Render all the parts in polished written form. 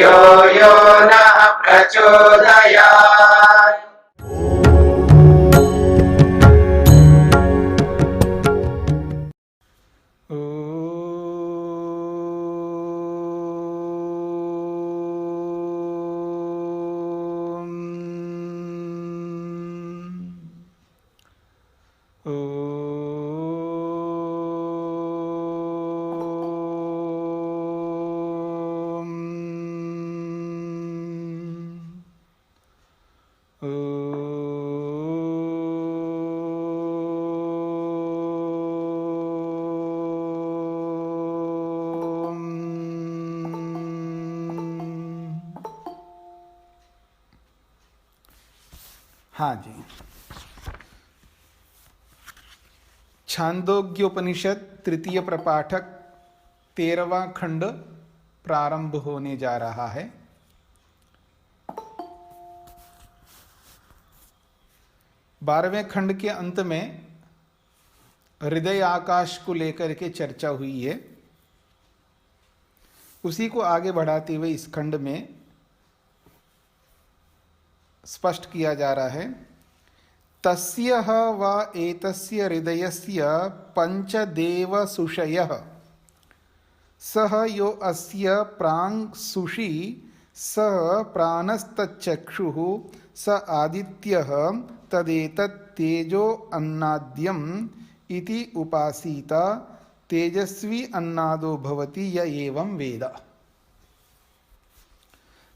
धियो यो नः प्रचोदयात्। हाँ जी, छांदोग्योपनिषद तृतीय प्रपाठक 13वां खंड प्रारंभ होने जा रहा है। बारहवें खंड के अंत में हृदय आकाश को लेकर के चर्चा हुई है। उसी को आगे बढ़ाते हुए इस खंड में स्पष्ट किया जा रहा है। तस्य व एतस्य हृदयस्य पंचदेव सुषयः सह यो अस्य प्रांग सुषि स प्राणस्तच्चक्षुः स आदित्यः तदेतत् तेजो अन्नाद्यम् इति उपासीत तेजस्वी अन्नादो भवति य एवं वेद।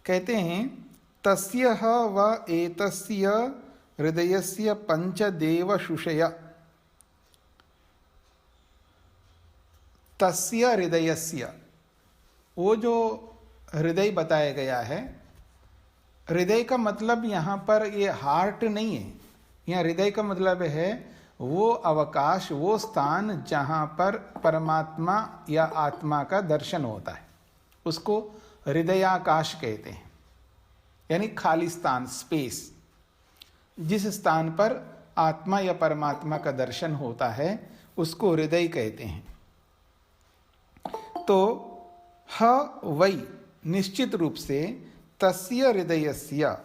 कहते हैं तस्य व एतस्य हृदयस्य पंचदेव सुषय। तस्य हृदयस्य, वो जो हृदय बताया गया है, हृदय का मतलब यहाँ पर ये हार्ट नहीं है। यहाँ हृदय का मतलब है वो अवकाश, वो स्थान जहाँ पर परमात्मा या आत्मा का दर्शन होता है, उसको हृदयाकाश कहते हैं। यानी खाली स्थान, स्पेस, जिस स्थान पर आत्मा या परमात्मा का दर्शन होता है उसको हृदय कहते हैं। तो ह वै निश्चित रूप से तस्य हृदयस्य,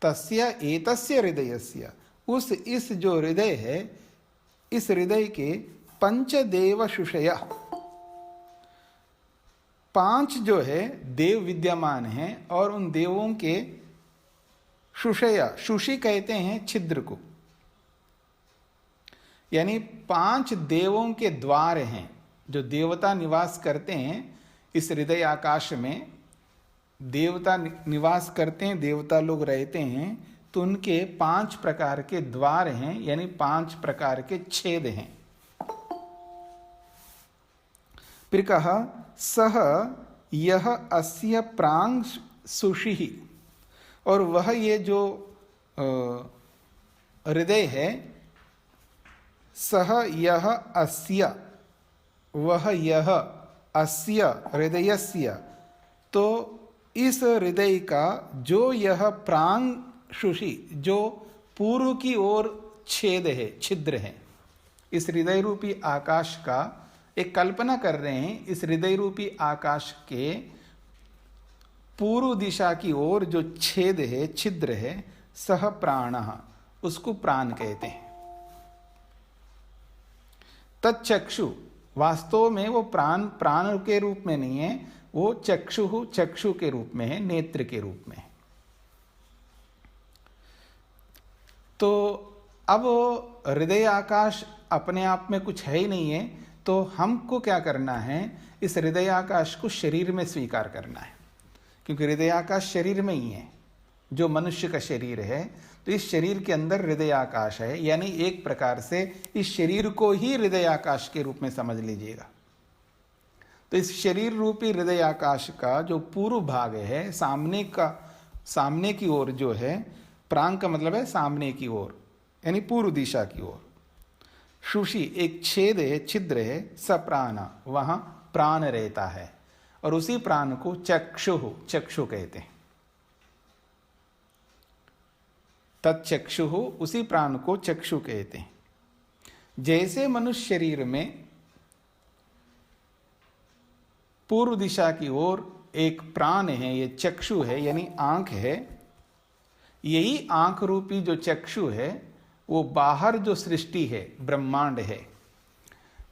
तस्य एतस्य हृदयस्य, उस इस जो हृदय है, इस हृदय के पंचदेव सुषय, 5 जो है देव विद्यमान हैं और उन देवों के सुषय, सुषि कहते हैं छिद्र को, यानी 5 देवों के द्वार हैं जो देवता निवास करते हैं इस हृदय आकाश में। देवता निवास करते हैं, देवता लोग रहते हैं, तो उनके 5 प्रकार के द्वार हैं, यानी 5 प्रकार के छेद हैं। फिर कहा सह यह अस्य प्रांग सुषि, और वह ये जो हृदय है, सह यह अस्य, वह यह अस्य हृदयस्य, तो इस हृदय का जो यह प्रांग सुषि, जो पूर्व की ओर छेद है, छिद्र है, इस हृदय रूपी आकाश का एक कल्पना कर रहे हैं। इस हृदय रूपी आकाश के पूर्व दिशा की ओर जो छेद है, छिद्र है, सह प्राणः, उसको प्राण कहते हैं। तच्चक्षु, वास्तव में वो प्राण प्राण के रूप में नहीं है, वो चक्षु, चक्षु के रूप में है, नेत्र के रूप में है। तो अब हृदय आकाश अपने आप में कुछ है ही नहीं है, तो हमको क्या करना है, इस हृदय आकाश को शरीर में स्वीकार करना है, क्योंकि हृदय आकाश शरीर में ही है। जो मनुष्य का शरीर है, तो इस शरीर के अंदर हृदय आकाश है, यानी एक प्रकार से इस शरीर को ही हृदय आकाश के रूप में समझ लीजिएगा। तो इस शरीर रूपी हृदय आकाश का जो पूर्व भाग है, सामने की ओर जो है, प्रांग का मतलब है सामने की ओर, यानी पूर्व दिशा की ओर। सुषि एक छेद है, छिद्र है, सप्राण, वहां प्राण रहता है, और उसी प्राण को चक्षु, चक्षु कहते हैं। तच्चक्षु, उसी प्राण को चक्षु कहते हैं। जैसे मनुष्य शरीर में पूर्व दिशा की ओर एक प्राण है, ये चक्षु है यानी आंख है, यही आंख रूपी जो चक्षु है वो बाहर जो सृष्टि है, ब्रह्मांड है,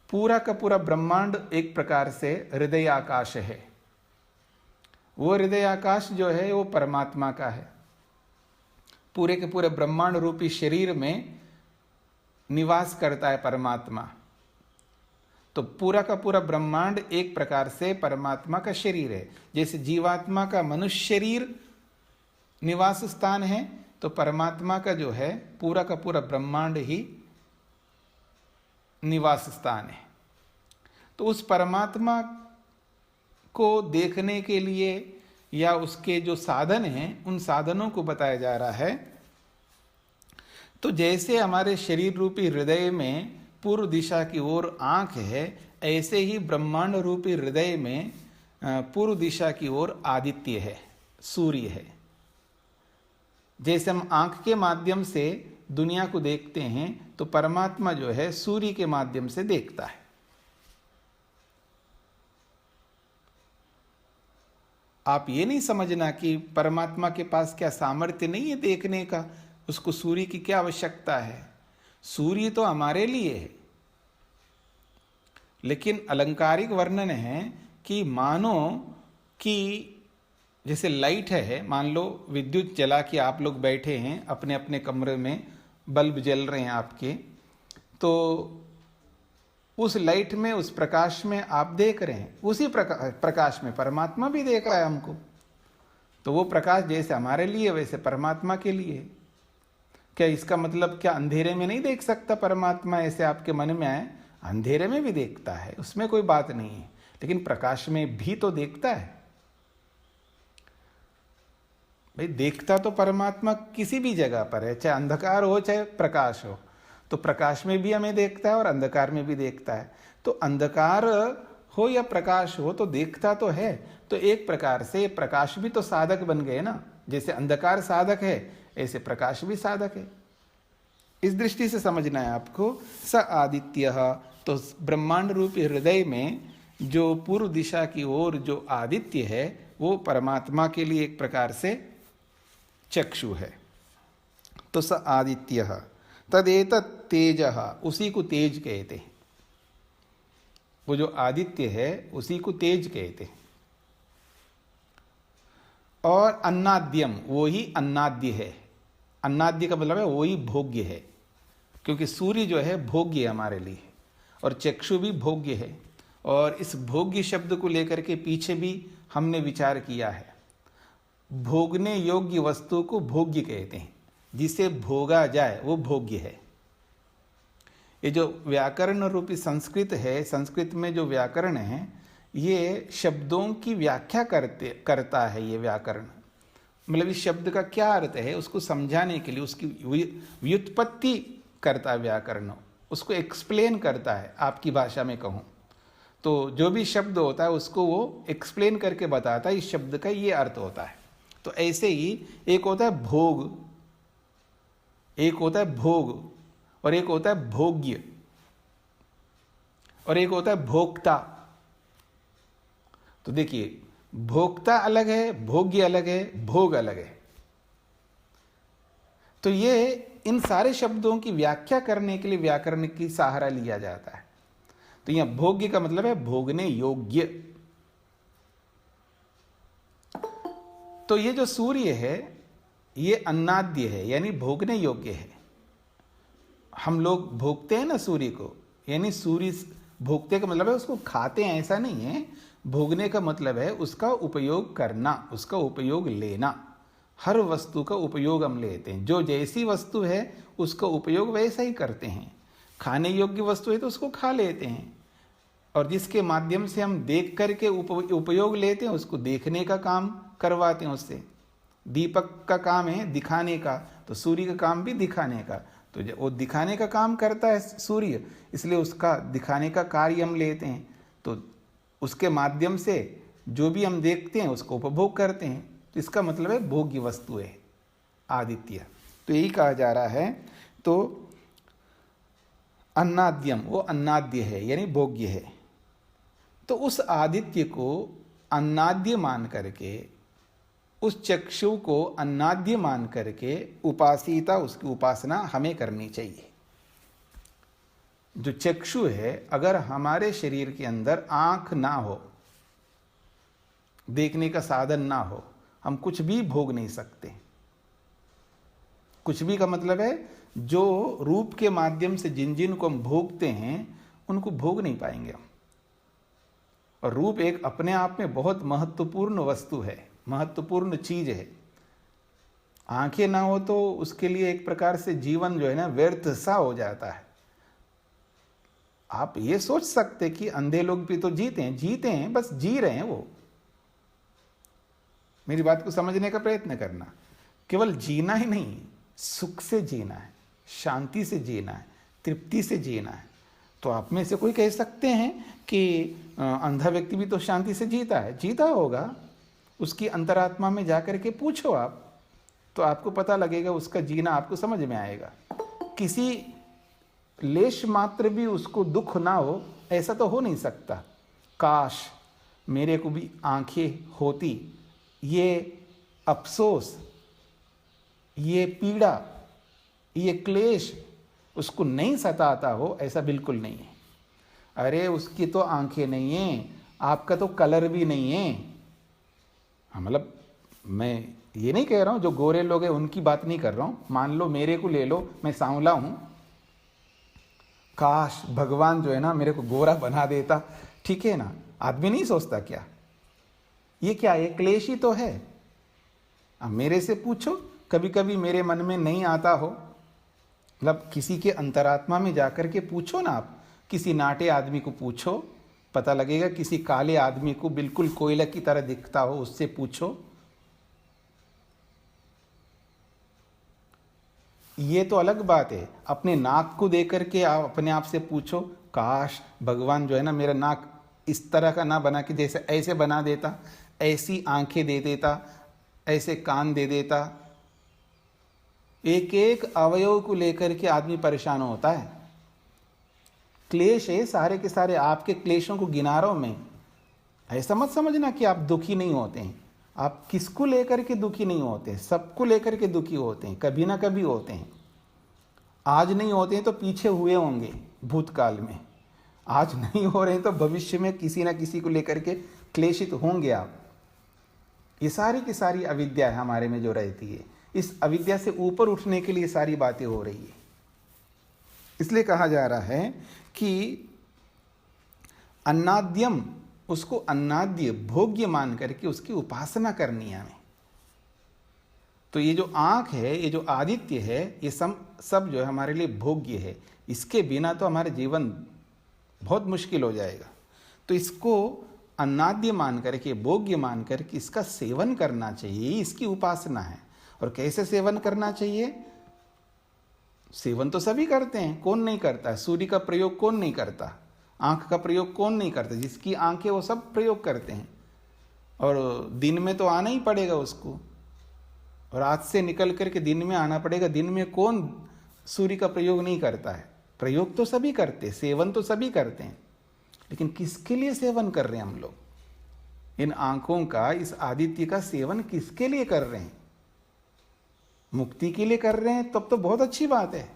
पूरा का पूरा ब्रह्मांड एक प्रकार से हृदय आकाश है। वो हृदय आकाश जो है वो परमात्मा का है। पूरे के पूरे ब्रह्मांड रूपी शरीर में निवास करता है परमात्मा। तो पूरा का पूरा ब्रह्मांड एक प्रकार से परमात्मा का शरीर है। जैसे जीवात्मा का मनुष्य शरीर निवास स्थान है, तो परमात्मा का जो है पूरा का पूरा ब्रह्मांड ही निवास स्थान है। तो उस परमात्मा को देखने के लिए या उसके जो साधन हैं, उन साधनों को बताया जा रहा है। तो जैसे हमारे शरीर रूपी हृदय में पूर्व दिशा की ओर आंख है, ऐसे ही ब्रह्मांड रूपी हृदय में पूर्व दिशा की ओर आदित्य है, सूर्य है। जैसे हम आंख के माध्यम से दुनिया को देखते हैं, तो परमात्मा जो है सूर्य के माध्यम से देखता है। आप ये नहीं समझना कि परमात्मा के पास क्या सामर्थ्य नहीं है देखने का, उसको सूर्य की क्या आवश्यकता है। सूर्य तो हमारे लिए है, लेकिन अलंकारिक वर्णन है कि मानो कि जैसे लाइट है, मान लो विद्युत जला के आप लोग बैठे हैं अपने अपने कमरे में, बल्ब जल रहे हैं आपके, तो उस लाइट में, उस प्रकाश में आप देख रहे हैं, उसी प्रकाश में परमात्मा भी देख रहा है हमको। तो वो प्रकाश जैसे हमारे लिए वैसे परमात्मा के लिए। क्या इसका मतलब क्या अंधेरे में नहीं देख सकता परमात्मा, ऐसे आपके मन में आए? अंधेरे में भी देखता है, उसमें कोई बात नहीं है, लेकिन प्रकाश में भी तो देखता है भाई। देखता तो परमात्मा किसी भी जगह पर है, चाहे अंधकार हो चाहे प्रकाश हो। तो प्रकाश में भी हमें देखता है और अंधकार में भी देखता है। तो अंधकार हो या प्रकाश हो तो देखता तो है। तो एक प्रकार से प्रकाश भी तो साधक बन गए ना। जैसे अंधकार साधक है, ऐसे प्रकाश भी साधक है। इस दृष्टि से समझना है आपको। स आदित्य, तो ब्रह्मांड रूपी हृदय में जो पूर्व दिशा की ओर जो आदित्य है, वो परमात्मा के लिए एक प्रकार से चक्षु है। तो स आदित्य तदेतत् तेजः, उसी को तेज कहते हैं। वो जो आदित्य है उसी को तेज कहते हैं। और अन्नाद्यम, वो ही अन्नाद्य है। अन्नाद्य का मतलब है वो ही भोग्य है, क्योंकि सूर्य जो है भोग्य है हमारे लिए, और चक्षु भी भोग्य है। और इस भोग्य शब्द को लेकर के पीछे भी हमने विचार किया है। भोगने योग्य वस्तु को भोग्य कहते हैं, जिसे भोगा जाए वो भोग्य है। ये जो व्याकरण रूपी संस्कृत है, संस्कृत में जो व्याकरण है, ये शब्दों की व्याख्या करता है। ये व्याकरण मतलब इस शब्द का क्या अर्थ है उसको समझाने के लिए उसकी व्युत्पत्ति करता है व्याकरण, उसको एक्सप्लेन करता है। आपकी भाषा में कहूँ तो जो भी शब्द होता है उसको वो एक्सप्लेन करके बताता है, इस शब्द का ये अर्थ होता है। तो ऐसे ही एक होता है भोग, एक होता है भोग, और एक होता है भोग्य, और एक होता है भोक्ता। तो देखिए, भोक्ता अलग है, भोग्य अलग है, भोग अलग है। तो ये इन सारे शब्दों की व्याख्या करने के लिए व्याकरण की सहारा लिया जाता है। तो यहां भोग्य का मतलब है भोगने योग्य। तो ये जो सूर्य है ये अन्नाद्य है, यानी भोगने योग्य है। हम लोग भोगते हैं ना सूर्य को, यानी सूर्य भोगते का मतलब है उसको खाते हैं, ऐसा नहीं है। भोगने का मतलब है उसका उपयोग करना, उसका उपयोग लेना। हर वस्तु का उपयोग हम लेते हैं, जो जैसी वस्तु है उसका उपयोग वैसा ही करते हैं। खाने योग्य वस्तु है तो उसको खा लेते हैं, और जिसके माध्यम से हम देख करके उपयोग लेते हैं उसको देखने का काम करवाते हैं उससे। दीपक का काम है दिखाने का, तो सूर्य का काम भी दिखाने का। तो वो दिखाने का काम करता है सूर्य, इसलिए उसका दिखाने का कार्य हम लेते हैं। तो उसके माध्यम से जो भी हम देखते हैं उसको उपभोग करते हैं। तो इसका मतलब है भोग्य वस्तु है आदित्य। तो यही कहा जा रहा है। तो अन्नाद्यम, वो अन्नाद्य है यानी भोग्य है। तो उस आदित्य को अन्नाद्य मान करके, उस चक्षु को अन्नाद्य मान करके उपासिता, उसकी उपासना हमें करनी चाहिए। जो चक्षु है, अगर हमारे शरीर के अंदर आंख ना हो, देखने का साधन ना हो, हम कुछ भी भोग नहीं सकते। कुछ भी का मतलब है जो रूप के माध्यम से जिन जिन को हम भोगते हैं उनको भोग नहीं पाएंगे हम। और रूप एक अपने आप में बहुत महत्वपूर्ण वस्तु है, महत्वपूर्ण चीज है। आंखें ना हो तो उसके लिए एक प्रकार से जीवन जो है ना व्यर्थ सा हो जाता है। आप ये सोच सकते कि अंधे लोग भी तो जीते हैं, बस जी रहे हैं वो। मेरी बात को समझने का प्रयत्न करना। केवल जीना ही नहीं, सुख से जीना है, शांति से जीना है, तृप्ति से जीना है। तो आप में से कोई कह सकते हैं कि अंधा व्यक्ति भी तो शांति से जीता है। जीता होगा, उसकी अंतरात्मा में जाकर के पूछो आप, तो आपको पता लगेगा, उसका जीना आपको समझ में आएगा। किसी लेश मात्र भी उसको दुख ना हो, ऐसा तो हो नहीं सकता। काश मेरे को भी आंखें होती, ये अफसोस, ये पीड़ा, ये क्लेश उसको नहीं सताता हो, ऐसा बिल्कुल नहीं है। अरे उसकी तो आंखें नहीं हैं, आपका तो कलर भी नहीं है। हाँ, मतलब मैं ये नहीं कह रहा हूँ जो गोरे लोग हैं उनकी बात नहीं कर रहा हूँ। मान लो मेरे को ले लो, मैं सांवला हूँ, काश भगवान जो है ना मेरे को गोरा बना देता, ठीक है ना। आदमी नहीं सोचता क्या? ये क्या, ये क्लेश ही तो है। अब मेरे से पूछो, कभी कभी मेरे मन में नहीं आता हो, मतलब किसी के अंतरात्मा में जाकर के पूछो ना आप, किसी नाटे आदमी को पूछो, पता लगेगा। किसी काले आदमी को बिल्कुल कोयला की तरह दिखता हो, उससे पूछो। ये तो अलग बात है। अपने नाक को देकर के आप अपने आप से पूछो, काश भगवान जो है ना मेरा नाक इस तरह का ना बना के जैसे ऐसे बना देता, ऐसी आंखें दे देता, ऐसे कान दे देता। एक एक अवयव को लेकर के आदमी परेशान होता है। क्लेश है सारे के सारे, आपके क्लेशों को गिना रहा हूं मैं। ऐसा मत समझना कि आप दुखी नहीं होते हैं। आप किसको लेकर के दुखी नहीं होते, सबको लेकर के दुखी होते हैं, कभी ना कभी होते हैं। आज नहीं होते हैं तो पीछे हुए होंगे भूतकाल में, आज नहीं हो रहे हैं तो भविष्य में किसी ना किसी को लेकर के क्लेशित होंगे आप। ये सारी की सारी अविद्या है हमारे में जो रहती है। इस अविद्या से ऊपर उठने के लिए सारी बातें हो रही है। इसलिए कहा जा रहा है कि अन्नाद्यम, उसको अन्नाद्य भोग्य मान करके उसकी उपासना करनी है हमें। तो ये जो आंख है, ये जो आदित्य है, ये सब जो है हमारे लिए भोग्य है। इसके बिना तो हमारे जीवन बहुत मुश्किल हो जाएगा। तो इसको अन्नाद्य मान करके, भोग्य मान करके इसका सेवन करना चाहिए, इसकी उपासना है। और कैसे सेवन करना चाहिए? सेवन तो सभी करते हैं, कौन नहीं करता? सूर्य का प्रयोग कौन नहीं करता? आंख का प्रयोग कौन नहीं करता? जिसकी आंखें वो सब प्रयोग करते हैं। और दिन में तो आना ही पड़ेगा उसको, और रात से निकल करके दिन में आना पड़ेगा। दिन में कौन सूर्य का प्रयोग नहीं करता है? प्रयोग तो सभी करते, सेवन तो सभी करते हैं। लेकिन किसके लिए सेवन कर रहे हैं हम लोग? इन आंखों का, इस आदित्य का सेवन किसके लिए कर रहे हैं? मुक्ति के लिए कर रहे हैं, तब तो बहुत अच्छी बात है।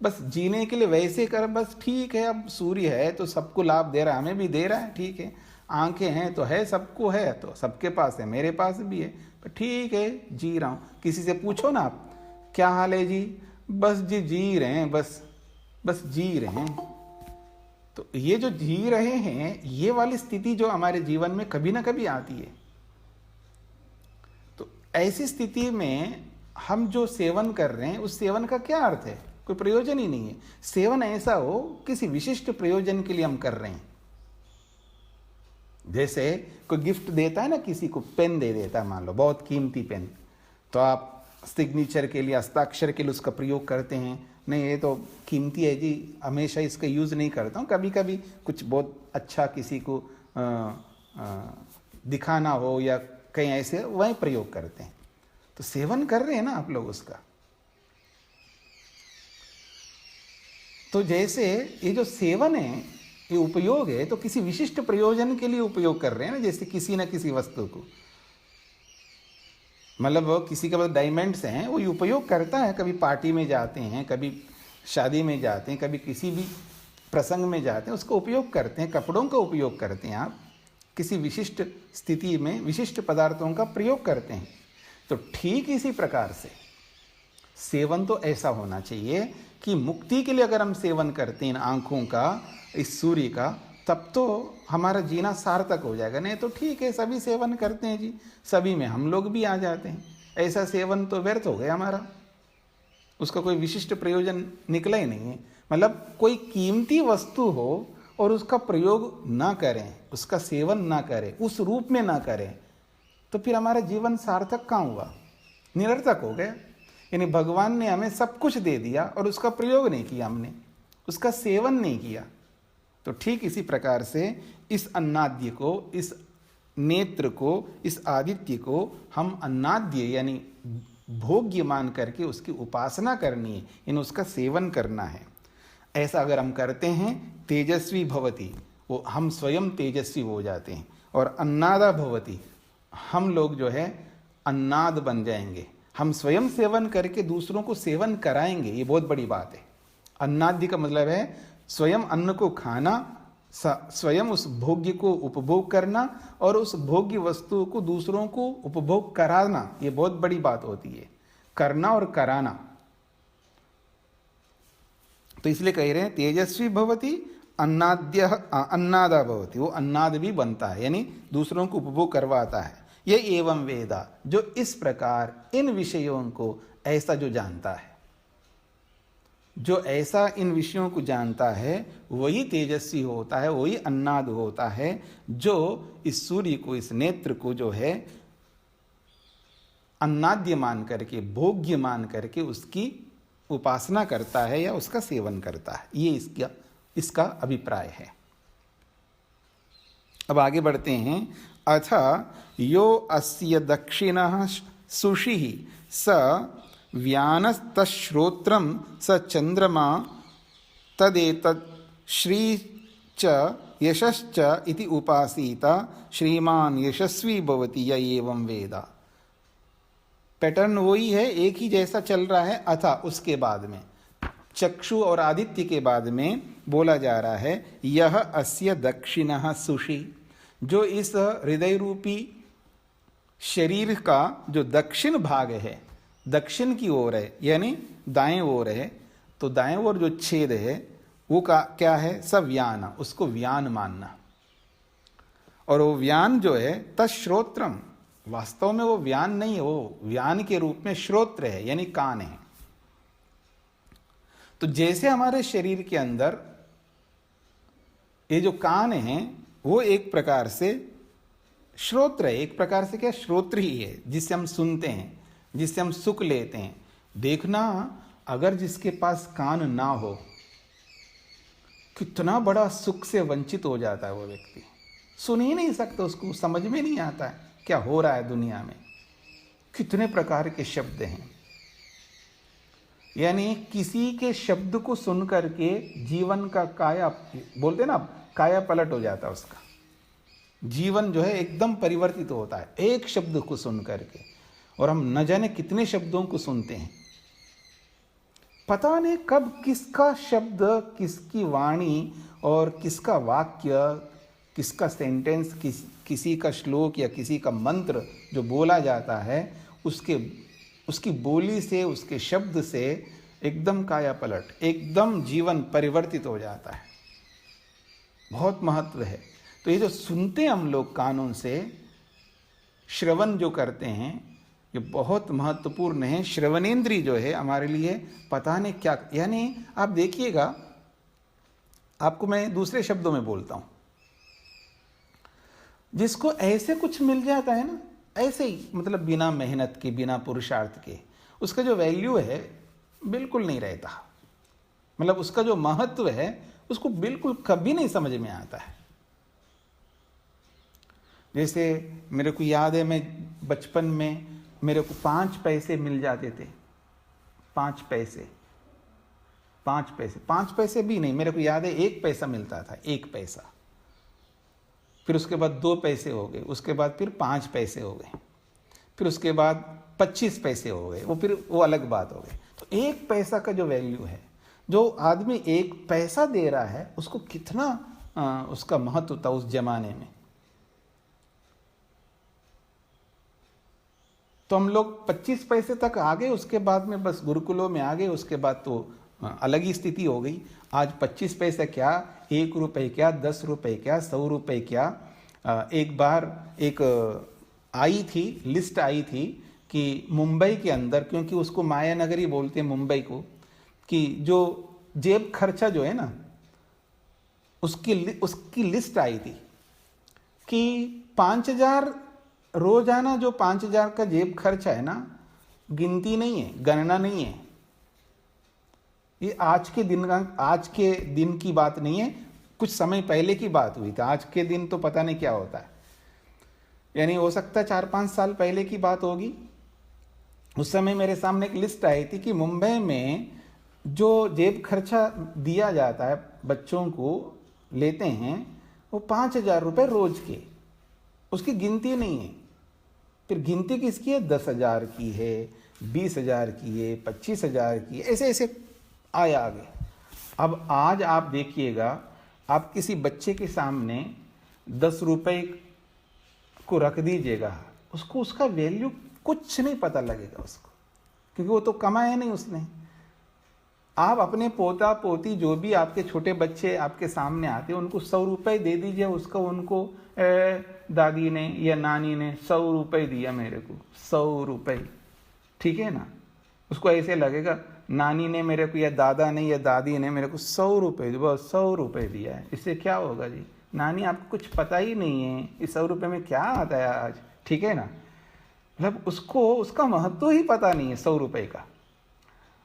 बस जीने के लिए वैसे कर, बस ठीक है। अब सूर्य है तो सबको लाभ दे रहा है, हमें भी दे रहा है, ठीक है। आंखें हैं तो है, सबको है, तो सबके पास है, मेरे पास भी है, तो ठीक है, जी रहा हूं। किसी से पूछो ना आप, क्या हाल है जी? बस जी रहे हैं, बस जी रहे हैं। तो ये जो जी रहे हैं, ये वाली स्थिति जो हमारे जीवन में कभी ना कभी आती है। तो ऐसी स्थिति में हम जो सेवन कर रहे हैं, उस सेवन का क्या अर्थ है? कोई प्रयोजन ही नहीं है। सेवन ऐसा हो किसी विशिष्ट प्रयोजन के लिए हम कर रहे हैं। जैसे कोई गिफ्ट देता है ना, किसी को पेन दे देता है, मान लो बहुत कीमती पेन, तो आप सिग्नेचर के लिए, हस्ताक्षर के लिए उसका प्रयोग करते हैं। नहीं ये तो कीमती है जी, हमेशा इसका यूज़ नहीं करता हूँ, कभी कभी कुछ बहुत अच्छा किसी को दिखाना हो या कहीं ऐसे, वही प्रयोग करते हैं। तो सेवन कर रहे हैं ना आप लोग उसका। तो जैसे ये जो सेवन है, ये उपयोग है तो किसी विशिष्ट प्रयोजन के लिए उपयोग कर रहे हैं ना, जैसे किसी न किसी वस्तु को, मतलब किसी के पास डायमंड्स हैं, वो उपयोग करता है, कभी पार्टी में जाते हैं, कभी शादी में जाते हैं, कभी किसी भी प्रसंग में जाते हैं, उसका उपयोग करते हैं। कपड़ों का उपयोग करते हैं, आप किसी विशिष्ट स्थिति में विशिष्ट पदार्थों का प्रयोग करते हैं। तो ठीक इसी प्रकार से सेवन तो ऐसा होना चाहिए कि मुक्ति के लिए अगर हम सेवन करते हैं इन आँखों का, इस सूर्य का, तब तो हमारा जीना सार्थक हो जाएगा। नहीं तो ठीक है, सभी सेवन करते हैं जी, सभी में हम लोग भी आ जाते हैं, ऐसा सेवन तो व्यर्थ हो गया हमारा, उसका कोई विशिष्ट प्रयोजन निकला ही नहीं है। मतलब कोई कीमती वस्तु हो और उसका प्रयोग ना करें, उसका सेवन ना करें, उस रूप में ना करें, तो फिर हमारा जीवन सार्थक कहाँ हुआ, निरर्थक हो गया। यानी भगवान ने हमें सब कुछ दे दिया और उसका प्रयोग नहीं किया, हमने उसका सेवन नहीं किया। तो ठीक इसी प्रकार से इस अन्नाद्य को, इस नेत्र को, इस आदित्य को हम अन्नाद्य यानी भोग्य मान करके उसकी उपासना करनी है, इन उसका सेवन करना है। ऐसा अगर हम करते हैं तेजस्वी भवति, वो हम स्वयं तेजस्वी हो जाते हैं। और अन्नादा भवति, हम लोग जो है अन्नाद बन जाएंगे, हम स्वयं सेवन करके दूसरों को सेवन कराएंगे। ये बहुत बड़ी बात है। अन्नाद्य का मतलब है स्वयं अन्न को खाना, स्वयं उस भोग्य को उपभोग करना और उस भोग्य वस्तु को दूसरों को उपभोग कराना। ये बहुत बड़ी बात होती है, करना और कराना। तो इसलिए कह रहे हैं तेजस्वी भवति अन्नाद्य अन्नादा भवति, वो अन्नाद भी बनता है, यानी दूसरों को उपभोग करवाता है। ये एवं वेदा, जो इस प्रकार इन विषयों को ऐसा जो जानता है, जो ऐसा इन विषयों को जानता है, वही तेजस्वी होता है, वही अन्नाद होता है, जो इस सूर्य को, इस नेत्र को जो है अन्नाद्य मान करके, भोग्य मान करके उसकी उपासना करता है या उसका सेवन करता है। ये इसका अभिप्राय है। अब आगे बढ़ते हैं। अथ यो अस्य दक्षिणः सुषिः स व्यानस्तश्रोत्रं स चंद्रमा तदेतत् श्री च यशश्च इति उपासीता श्रीमान यशस्वी भवति य एवं वेदा। पैटर्न वही है, एक ही जैसा चल रहा है। अथा, उसके बाद में चक्षु और आदित्य के बाद में बोला जा रहा है यह अस्य दक्षिणः सुषि, जो इस हृदय रूपी शरीर का जो दक्षिण भाग है, दक्षिण की ओर है, यानी दाएं ओर है। तो दाएं ओर जो छेद है वो क्या है, सव्यान, उसको व्यान मानना। और वो व्यान जो है तश्रोत्रम, वास्तव में वो व्यान नहीं है, वो व्यान के रूप में श्रोत्र है, यानी कान है। तो जैसे हमारे शरीर के अंदर ये जो कान है वो एक प्रकार से श्रोत्र है, एक प्रकार से क्या, श्रोत्र ही है, जिससे हम सुनते हैं, जिससे हम सुख लेते हैं। देखना, अगर जिसके पास कान ना हो, कितना बड़ा सुख से वंचित हो जाता है वो व्यक्ति, सुन ही नहीं सकता, उसको समझ में नहीं आता है क्या हो रहा है दुनिया में। कितने प्रकार के शब्द हैं, यानी किसी के शब्द को सुन करके जीवन का काया, बोलते ना, काया पलट हो जाता है उसका। जीवन जो है एकदम परिवर्तित होता है एक शब्द को सुन करके। और हम न जाने कितने शब्दों को सुनते हैं, पता नहीं कब किसका शब्द, किसकी वाणी और किसका वाक्य, किसका सेंटेंस, किसी का श्लोक या किसी का मंत्र जो बोला जाता है, उसकी बोली से, उसके शब्द से एकदम काया पलट, एकदम जीवन परिवर्तित हो जाता है। बहुत महत्व है। तो ये जो सुनते हैं हम लोग कानों से, श्रवण जो करते हैं, ये बहुत महत्वपूर्ण है। श्रवणेंद्री जो है हमारे लिए पता नहीं क्या, यानी आप देखिएगा, आपको मैं दूसरे शब्दों में बोलता हूं, जिसको ऐसे कुछ मिल जाता है ना, ऐसे ही, मतलब बिना मेहनत के, बिना पुरुषार्थ के, उसका जो वैल्यू है बिल्कुल नहीं रहता। मतलब उसका जो महत्व है उसको बिल्कुल कभी नहीं समझ में आता है। जैसे मेरे को याद है, मैं बचपन में मेरे को 5 पैसे मिल जाते थे, 5 पैसे। 5 पैसे, 5 पैसे भी नहीं, मेरे को याद है 1 पैसा मिलता था, 1 पैसा। फिर उसके बाद 2 पैसे हो गए, उसके बाद फिर 5 पैसे हो गए, फिर उसके बाद 25 पैसे हो गए, वो अलग बात हो गई। तो 1 पैसा का जो वैल्यू है, जो आदमी 1 पैसा दे रहा है, उसको कितना उसका महत्व था उस जमाने में। तो हम लोग 25 पैसे तक आ गए, उसके बाद में बस गुरुकुलों में आ गए, उसके बाद तो अलग ही स्थिति हो गई। आज 25 पैसे क्या, 1 रुपये क्या, 10 रुपये क्या, 100 रुपये क्या। एक बार एक लिस्ट आई थी कि मुंबई के अंदर, क्योंकि उसको माया नगरी बोलते हैं मुंबई को, कि जो जेब खर्चा जो है ना, उसकी लिस्ट आई थी कि 5000 रोजाना जो 5000 का जेब खर्चा है ना, गिनती नहीं है, गणना नहीं है। ये आज के दिन की बात नहीं है, कुछ समय पहले की बात हुई थी। आज के दिन तो पता नहीं क्या होता है, यानी हो सकता है 4-5 साल पहले की बात होगी। उस समय मेरे सामने एक लिस्ट आई थी कि मुंबई में जो जेब खर्चा दिया जाता है, बच्चों को लेते हैं, वो 5000 रुपये रोज के, उसकी गिनती नहीं है। फिर गिनती किसकी है? 10,000 की है, 20,000 की है, 25,000 की है, ऐसे ऐसे आया आगे। अब आज आप देखिएगा, आप किसी बच्चे के सामने 10 रुपये को रख दीजिएगा, उसको उसका वैल्यू कुछ नहीं पता लगेगा उसको, क्योंकि वो तो कमाया नहीं उसने। आप अपने पोता पोती जो भी आपके छोटे बच्चे आपके सामने आते हैं, उनको 100 रुपये दे दीजिए, उसको उनको दादी ने या नानी ने 100 रुपये दिया मेरे को, 100 रुपये, ठीक है ना। उसको ऐसे लगेगा नानी ने मेरे को या दादा ने या दादी ने मेरे को 100 रुपये दिया, 100 रुपये दिया है, इससे क्या होगा जी? नानी आपको कुछ पता ही नहीं है इस 100 रुपये में क्या आता है आज, ठीक है ना। मतलब उसको उसका महत्व ही पता नहीं है 100 रुपये का।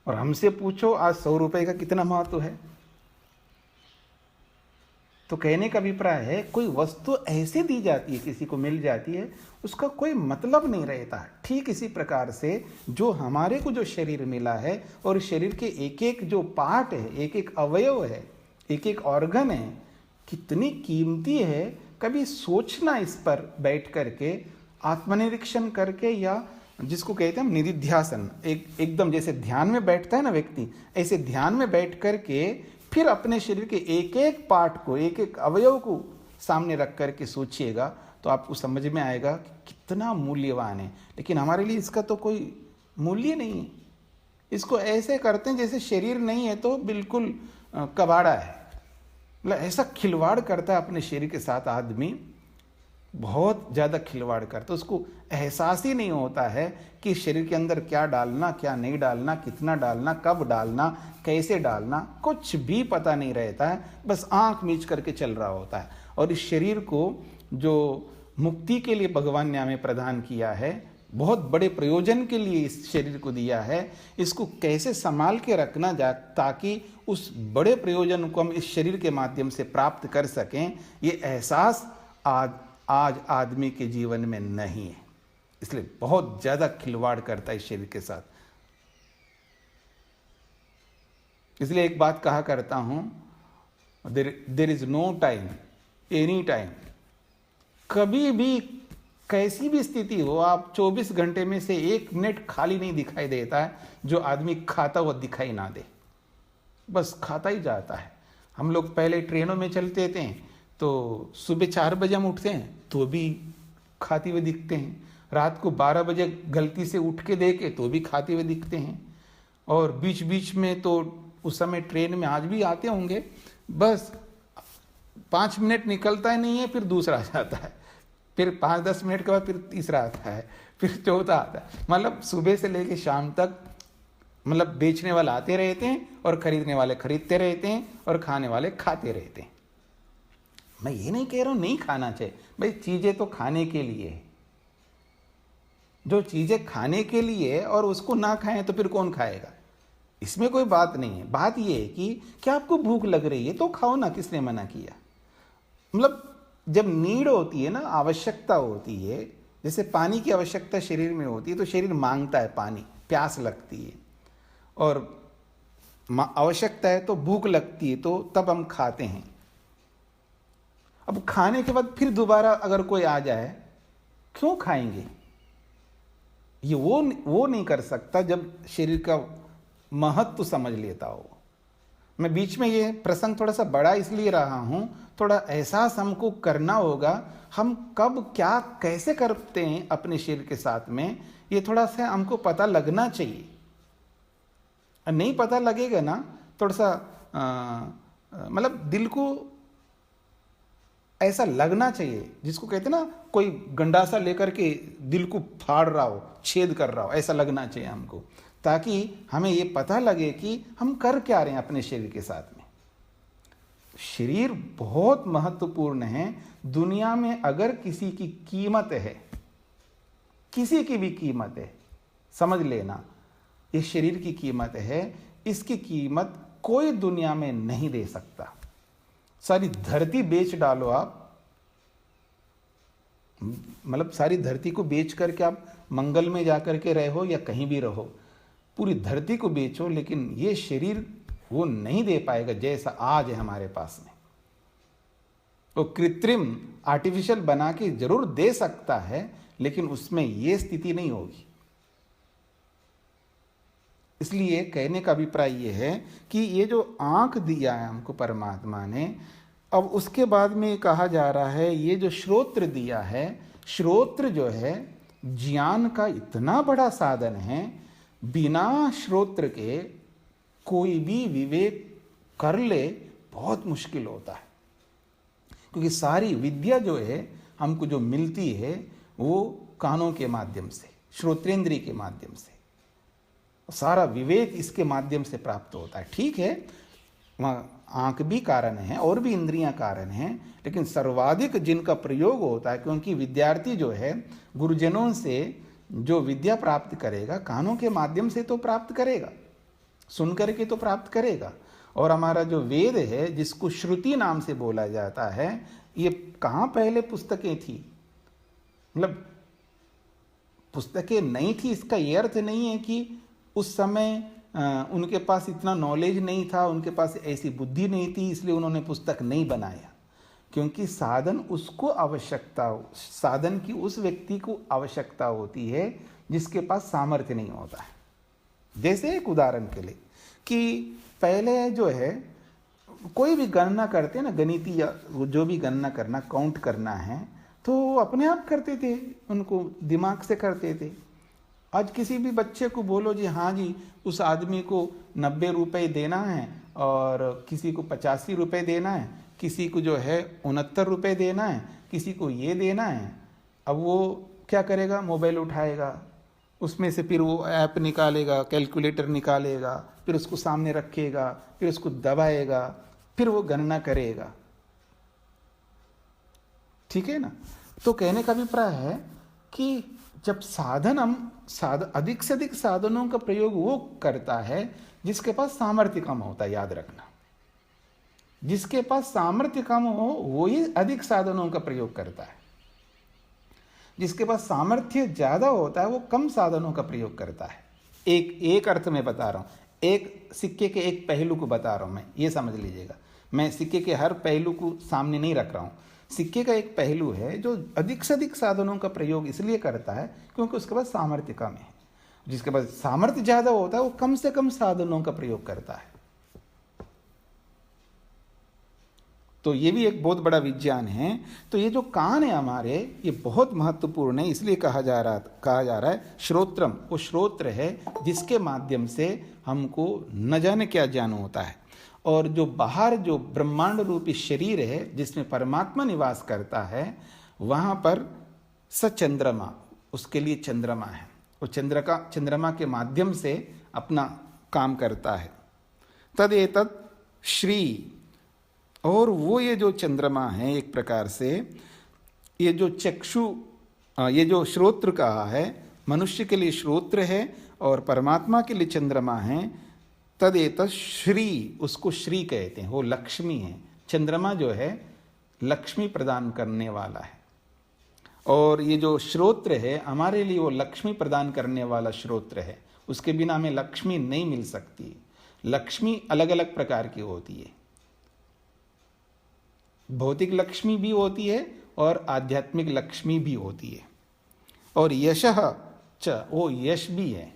और हमसे पूछो आज 100 रुपये का कितना महत्व है। तो कहने का अभिप्राय है, कोई वस्तु ऐसे दी जाती है, किसी को मिल जाती है, उसका कोई मतलब नहीं रहता। ठीक इसी प्रकार से जो हमारे को जो शरीर मिला है, और शरीर के एक एक जो पार्ट है, एक एक अवयव है, एक एक ऑर्गन है, कितनी कीमती है। कभी सोचना इस पर बैठ करके, आत्मनिरीक्षण करके, या जिसको कहते हैं हम निधिध्यासन, एकदम जैसे ध्यान में बैठता है ना व्यक्ति, ऐसे ध्यान में बैठ करके फिर अपने शरीर के एक एक पार्ट को, एक एक अवयव को सामने रख करके सोचिएगा, तो आपको समझ में आएगा कि कितना मूल्यवान है। लेकिन हमारे लिए इसका तो कोई मूल्य नहीं है। इसको ऐसे करते हैं जैसे शरीर नहीं है तो बिल्कुल कबाड़ा है। मतलब ऐसा खिलवाड़ करता है अपने शरीर के साथ आदमी, बहुत ज़्यादा खिलवाड़ करता है। उसको एहसास ही नहीं होता है कि शरीर के अंदर क्या डालना, क्या नहीं डालना, कितना डालना, कब डालना, कैसे डालना, कुछ भी पता नहीं रहता है। बस आंख मीच करके चल रहा होता है। और इस शरीर को जो मुक्ति के लिए भगवान ने हमें प्रदान किया है, बहुत बड़े प्रयोजन के लिए इस शरीर को दिया है, इसको कैसे संभाल के रखना जा ताकि उस बड़े प्रयोजन को हम इस शरीर के माध्यम से प्राप्त कर सकें, ये एहसास आज आदमी के जीवन में नहीं है। इसलिए बहुत ज़्यादा खिलवाड़ करता है इस शरीर के साथ। इसलिए एक बात कहा करता हूं, there is no time, any time. कभी भी कैसी भी स्थिति हो, आप 24 घंटे में से 1 मिनट खाली नहीं दिखाई देता है जो आदमी खाता हुआ दिखाई ना दे, बस खाता ही जाता है। हम लोग पहले ट्रेनों में चलते थे तो सुबह 4 बजे हम उठते हैं तो भी खाते हुए दिखते हैं, रात को 12 बजे गलती से उठ के देखे तो भी खाते हुए दिखते हैं। और बीच बीच में तो उस समय ट्रेन में आज भी आते होंगे, बस 5 मिनट निकलता ही नहीं है, फिर दूसरा जाता है, फिर 5-10 मिनट के बाद फिर तीसरा आता है, फिर चौथा आता है। मतलब सुबह से लेकर शाम तक मतलब बेचने वाले आते रहते हैं और खरीदने वाले खरीदते रहते हैं और खाने वाले खाते रहते हैं। मैं ये नहीं कह रहा हूं नहीं खाना चाहिए, भाई चीजें तो खाने के लिए है। जो चीजें खाने के लिए है और उसको ना खाएं तो फिर कौन खाएगा, इसमें कोई बात नहीं है। बात ये है कि क्या आपको भूख लग रही है तो खाओ ना, किसने मना किया। मतलब जब नीड होती है ना, आवश्यकता होती है, जैसे पानी की आवश्यकता शरीर में होती है तो शरीर मांगता है पानी, प्यास लगती है। और आवश्यकता है तो भूख लगती है तो तब हम खाते हैं। अब खाने के बाद फिर दोबारा अगर कोई आ जाए, क्यों खाएंगे? ये वो नहीं कर सकता जब शरीर का महत्व समझ लेता हो। मैं बीच में ये प्रसंग थोड़ा सा बड़ा इसलिए रहा हूं, थोड़ा एहसास हमको करना होगा हम कब क्या कैसे करते हैं अपने शरीर के साथ में, ये थोड़ा सा हमको पता लगना चाहिए। नहीं पता लगेगा ना, थोड़ा सा मतलब दिल को ऐसा लगना चाहिए, जिसको कहते हैं ना कोई गंडासा लेकर के दिल को फाड़ रहा हो, छेद कर रहा हो, ऐसा लगना चाहिए हमको, ताकि हमें ये पता लगे कि हम कर क्या रहे हैं अपने शरीर के साथ में। शरीर बहुत महत्वपूर्ण है। दुनिया में अगर किसी की कीमत है, किसी की भी कीमत है, समझ लेना ये शरीर की कीमत है। इसकी कीमत कोई दुनिया में नहीं दे सकता। सारी धरती बेच डालो आप, मतलब सारी धरती को बेच करके आप मंगल में जाकर के रहो या कहीं भी रहो, पूरी धरती को बेचो, लेकिन ये शरीर वो नहीं दे पाएगा जैसा आज है हमारे पास में। वो कृत्रिम आर्टिफिशियल बना के जरूर दे सकता है, लेकिन उसमें ये स्थिति नहीं होगी। इसलिए कहने का अभिप्राय ये है कि ये जो आंख दिया है हमको परमात्मा ने, अब उसके बाद में कहा जा रहा है ये जो श्रोत्र दिया है, श्रोत्र जो है ज्ञान का इतना बड़ा साधन है, बिना श्रोत्र के कोई भी विवेक कर ले बहुत मुश्किल होता है। क्योंकि सारी विद्या जो है हमको जो मिलती है वो कानों के माध्यम से, श्रोत्रेंद्रिय के माध्यम से, सारा विवेक इसके माध्यम से प्राप्त होता है। ठीक है, वहाँ आंख भी कारण है और भी इंद्रियां कारण हैं, लेकिन सर्वाधिक जिनका प्रयोग होता है, क्योंकि विद्यार्थी जो है गुरुजनों से जो विद्या प्राप्त करेगा कानों के माध्यम से तो प्राप्त करेगा, सुन करके तो प्राप्त करेगा। और हमारा जो वेद है जिसको श्रुति नाम से बोला जाता है, ये कहाँ पहले पुस्तकें थी, मतलब पुस्तकें नहीं थी, इसका ये अर्थ नहीं है कि उस समय उनके पास इतना नॉलेज नहीं था, उनके पास ऐसी बुद्धि नहीं थी इसलिए उन्होंने पुस्तक नहीं बनाया। क्योंकि साधन उसको आवश्यकता, साधन की उस व्यक्ति को आवश्यकता होती है जिसके पास सामर्थ्य नहीं होता है। जैसे एक उदाहरण के लिए कि पहले जो है कोई भी गणना करते हैं ना, गणितीय या जो भी गणना करना, काउंट करना है, तो अपने आप करते थे, उनको दिमाग से करते थे। आज किसी भी बच्चे को बोलो जी हाँ जी उस आदमी को 90 रुपये देना है और किसी को 85 रुपये देना है, किसी को जो है 69 रुपये देना है, किसी को ये देना है, अब वो क्या करेगा, मोबाइल उठाएगा, उसमें से फिर वो ऐप निकालेगा, कैलकुलेटर निकालेगा, फिर उसको सामने रखेगा, फिर उसको दबाएगा, फिर वो गणना करेगा। ठीक है ना। तो कहने का अभिप्राय है कि जब अधिक से अधिक साधनों का प्रयोग वो करता है जिसके पास सामर्थ्य कम होता है। याद रखना, जिसके पास सामर्थ्य कम हो वो ही अधिक साधनों का प्रयोग करता है। जिसके पास सामर्थ्य ज्यादा होता है वो कम साधनों का प्रयोग करता है। एक अर्थ में बता रहा हूं, एक सिक्के के एक पहलू को बता रहा हूं मैं, ये समझ लीजिएगा। मैं सिक्के के हर पहलू को सामने नहीं रख रहा हूं। सिक्के का एक पहलू है जो अधिक से अधिक साधनों का प्रयोग इसलिए करता है क्योंकि उसके पास सामर्थ्य कम है। जिसके पास सामर्थ्य ज्यादा होता है वो कम से कम साधनों का प्रयोग करता है। तो ये भी एक बहुत बड़ा विज्ञान है। तो ये जो कान है हमारे, ये बहुत महत्वपूर्ण है, इसलिए कहा जा रहा है श्रोत्रम। वो श्रोत्र है जिसके माध्यम से हमको न जाने क्या ज्ञान होता है। और जो बाहर जो ब्रह्मांड रूपी शरीर है जिसमें परमात्मा निवास करता है, वहां पर चंद्रमा, उसके लिए चंद्रमा है। वो चंद्रमा के माध्यम से अपना काम करता है। तदेतत् श्री, और वो ये जो चंद्रमा है एक प्रकार से ये जो चक्षु, ये जो श्रोत्र कहा है, मनुष्य के लिए श्रोत्र है और परमात्मा के लिए चंद्रमा है। तदेतत् श्री, उसको श्री कहते हैं, वो लक्ष्मी है। चंद्रमा जो है लक्ष्मी प्रदान करने वाला है। और ये जो श्रोत्र है हमारे लिए वो लक्ष्मी प्रदान करने वाला श्रोत्र है। उसके बिना हमें लक्ष्मी नहीं मिल सकती। लक्ष्मी अलग अलग प्रकार की होती है, भौतिक लक्ष्मी भी होती है और आध्यात्मिक लक्ष्मी भी होती है। और यशः च, वो यश भी है,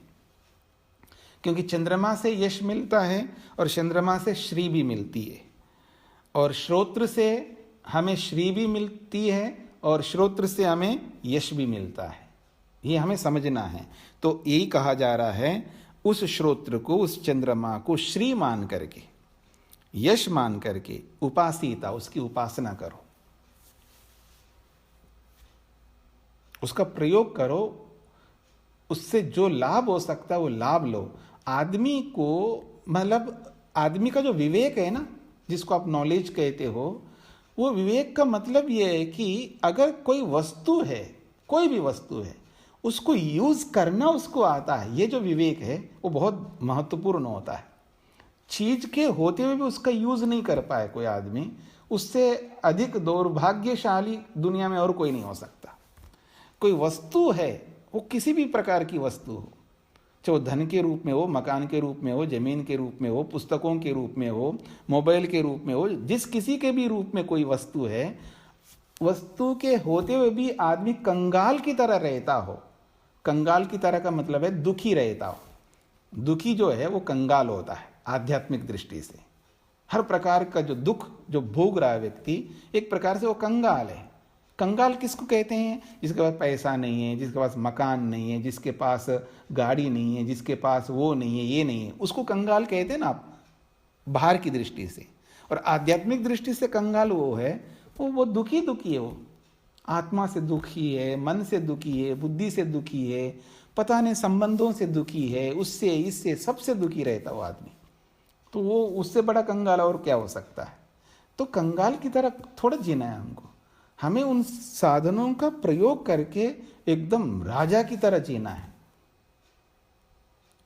क्योंकि चंद्रमा से यश मिलता है और चंद्रमा से श्री भी मिलती है, और श्रोत्र से हमें श्री भी मिलती है और श्रोत्र से हमें यश भी मिलता है। ये हमें समझना है। तो यही कहा जा रहा है, उस श्रोत्र को, उस चंद्रमा को श्री मान करके, यश मान करके उपासिता, उसकी उपासना करो, उसका प्रयोग करो, उससे जो लाभ हो सकता है वो लाभ लो। आदमी को, मतलब आदमी का जो विवेक है ना, जिसको आप नॉलेज कहते हो, वो विवेक का मतलब ये है कि अगर कोई वस्तु है, कोई भी वस्तु है, उसको यूज करना उसको आता है, ये जो विवेक है वो बहुत महत्वपूर्ण होता है। चीज के होते हुए भी उसका यूज नहीं कर पाए कोई आदमी, उससे अधिक दौर्भाग्यशाली दुनिया में और कोई नहीं हो सकता। कोई वस्तु है, वो किसी भी प्रकार की वस्तु हो, चाहे धन के रूप में हो, मकान के रूप में हो, जमीन के रूप में हो, पुस्तकों के रूप में हो, मोबाइल के रूप में हो, जिस किसी के भी रूप में कोई वस्तु है, वस्तु के होते हुए भी आदमी कंगाल की तरह रहता हो। कंगाल की तरह का मतलब है दुखी रहता हो। दुखी जो है वो कंगाल होता है आध्यात्मिक दृष्टि से। हर प्रकार का जो दुख जो भोग रहा है व्यक्ति, एक प्रकार से वो कंगाल है। कंगाल किसको कहते हैं? जिसके पास पैसा नहीं है, जिसके पास मकान नहीं है, जिसके पास गाड़ी नहीं है, जिसके पास वो नहीं है, ये नहीं है, उसको कंगाल कहते हैं ना आप, बाहर की दृष्टि से। और आध्यात्मिक दृष्टि से कंगाल वो है, वो दुखी है, वो आत्मा से दुखी है, मन से दुखी है, बुद्धि से दुखी है, पता नहीं संबंधों से दुखी है, उससे इससे सबसे दुखी रहता वो आदमी। तो वो उससे बड़ा कंगाल और क्या हो सकता है? तो कंगाल की तरह थोड़ा जीना है हमको। हमें उन साधनों का प्रयोग करके एकदम राजा की तरह जीना है।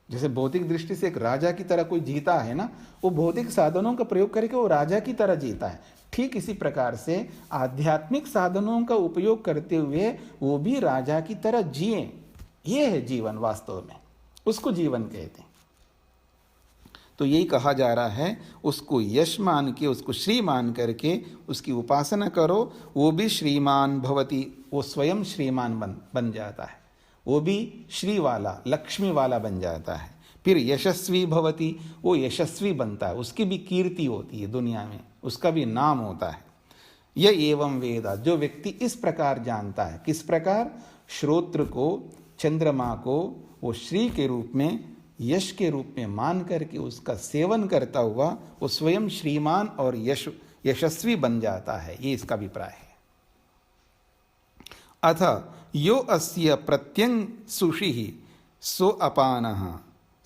जैसे भौतिक दृष्टि से एक राजा की तरह कोई जीता है ना, वो भौतिक साधनों का प्रयोग करके वो राजा की तरह जीता है। ठीक इसी प्रकार से आध्यात्मिक साधनों का उपयोग करते हुए वो भी राजा की तरह जिए। ये है जीवन वास्तव में, उसको जीवन कहते हैं। तो यही कहा जा रहा है, उसको यश मान के, उसको श्री मान करके उसकी उपासना करो, वो भी श्रीमान भवति, वो स्वयं श्रीमान बन जाता है, वो भी श्री वाला, लक्ष्मी वाला बन जाता है। फिर यशस्वी भवति, वो यशस्वी बनता है, उसकी भी कीर्ति होती है दुनिया में, उसका भी नाम होता है। यह एवं वेदा, जो व्यक्ति इस प्रकार जानता है, किस प्रकार? श्रोत्र को, चंद्रमा को वो श्री के रूप में, यश के रूप में मान करके उसका सेवन करता हुआ वो स्वयं श्रीमान और यशस्वी बन जाता है। ये इसका अभिप्राय है। अथ यो अस्य प्रत्यंग सुषिः सो अपानः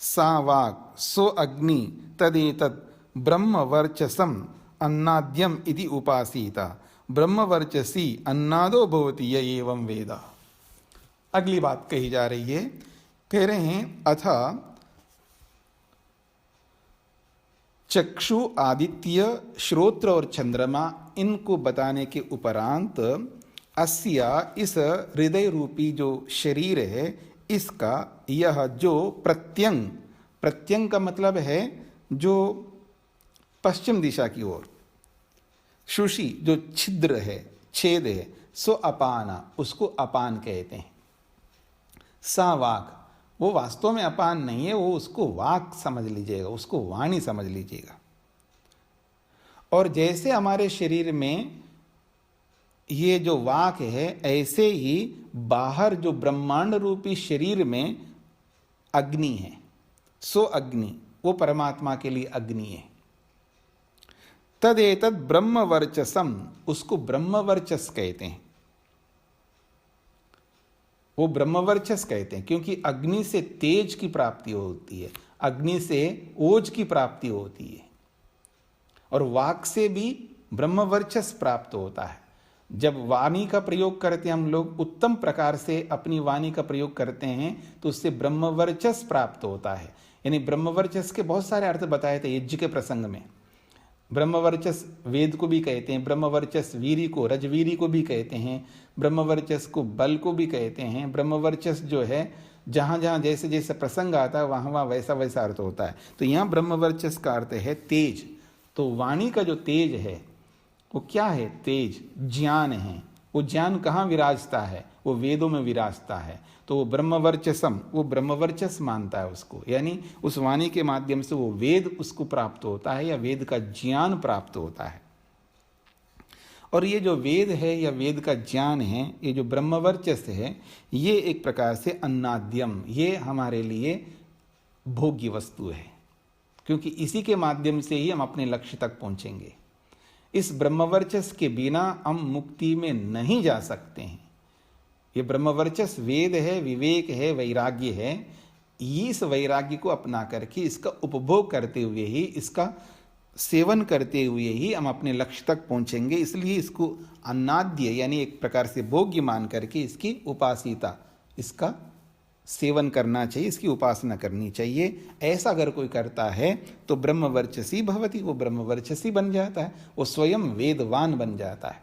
सा वाक् सो अग्नि तदेतत् ब्रह्मवर्चसम् अन्नाद्यम इति उपासीता ब्रह्मवर्चसी अन्नादो भवति य एवं वेद। अगली बात कही जा रही है, कह रहे हैं अथ चक्षु, आदित्य, श्रोत्र और चंद्रमा, इनको बताने के उपरांत अस्या, इस हृदय रूपी जो शरीर है, इसका यह जो प्रत्यंग, प्रत्यंग का मतलब है जो पश्चिम दिशा की ओर, शुषि जो छिद्र है, छेद है, सो अपाना, उसको अपान कहते हैं। सा वाक, वो वास्तव में अपान नहीं है, वो उसको वाक समझ लीजिएगा, उसको वाणी समझ लीजिएगा। और जैसे हमारे शरीर में ये जो वाक है, ऐसे ही बाहर जो ब्रह्मांड रूपी शरीर में अग्नि है, सो अग्नि, वो परमात्मा के लिए अग्नि है। तदेतत् ब्रह्मवर्चसम, उसको ब्रह्मवर्चस कहते हैं। वो ब्रह्मवर्चस कहते हैं क्योंकि अग्नि से तेज की प्राप्ति होती है, अग्नि से ओज की प्राप्ति होती है, और वाक से भी ब्रह्मवर्चस प्राप्त होता है। जब वाणी का प्रयोग करते हैं हम लोग, उत्तम प्रकार से अपनी वाणी का प्रयोग करते हैं, तो उससे ब्रह्मवर्चस प्राप्त होता है। यानी ब्रह्मवर्चस के बहुत सारे अर्थ बताए थे यज्ञ के प्रसंग में। ब्रह्मवर्चस वेद को भी कहते हैं, ब्रह्मवर्चस वीरी को, रजवीरी को भी कहते हैं, ब्रह्मवर्चस को बल को भी कहते हैं, ब्रह्मवर्चस जो है जहाँ जहाँ जैसे जैसे प्रसंग आता है वहाँ वहाँ वैसा वैसा अर्थ होता है। तो यहाँ ब्रह्मवर्चस का अर्थ है तेज। तो वाणी का जो तेज है वो क्या है? तेज, ज्ञान है। वो ज्ञान कहाँ विराजता है? वो वेदों में विराजता है। तो वो ब्रह्मवर्चसम, वो ब्रह्मवर्चस मानता है उसको, यानी उस वाणी के माध्यम से वो वेद उसको प्राप्त होता है या वेद का ज्ञान प्राप्त होता है। और ये जो वेद है या वेद का ज्ञान है, ये जो ब्रह्मवर्चस है, ये एक प्रकार से अन्नाद्यम, ये हमारे लिए भोग्य वस्तु है, क्योंकि इसी के माध्यम से ही हम अपने लक्ष्य तक पहुंचेंगे। इस ब्रह्मवर्चस के बिना हम मुक्ति में नहीं जा सकते हैं। ये ब्रह्मवर्चस वेद है, विवेक है, वैराग्य है। इस वैराग्य को अपना करके इसका उपभोग करते हुए ही, इसका सेवन करते हुए ही हम अपने लक्ष्य तक पहुंचेंगे। इसलिए इसको अन्नाद्य यानी एक प्रकार से भोग्य मान करके इसकी उपासिता, इसका सेवन करना चाहिए, इसकी उपासना करनी चाहिए। ऐसा अगर कोई करता है तो ब्रह्मवर्चसी भवति, वो ब्रह्मवर्चसी बन जाता है, वो स्वयं वेदवान बन जाता है,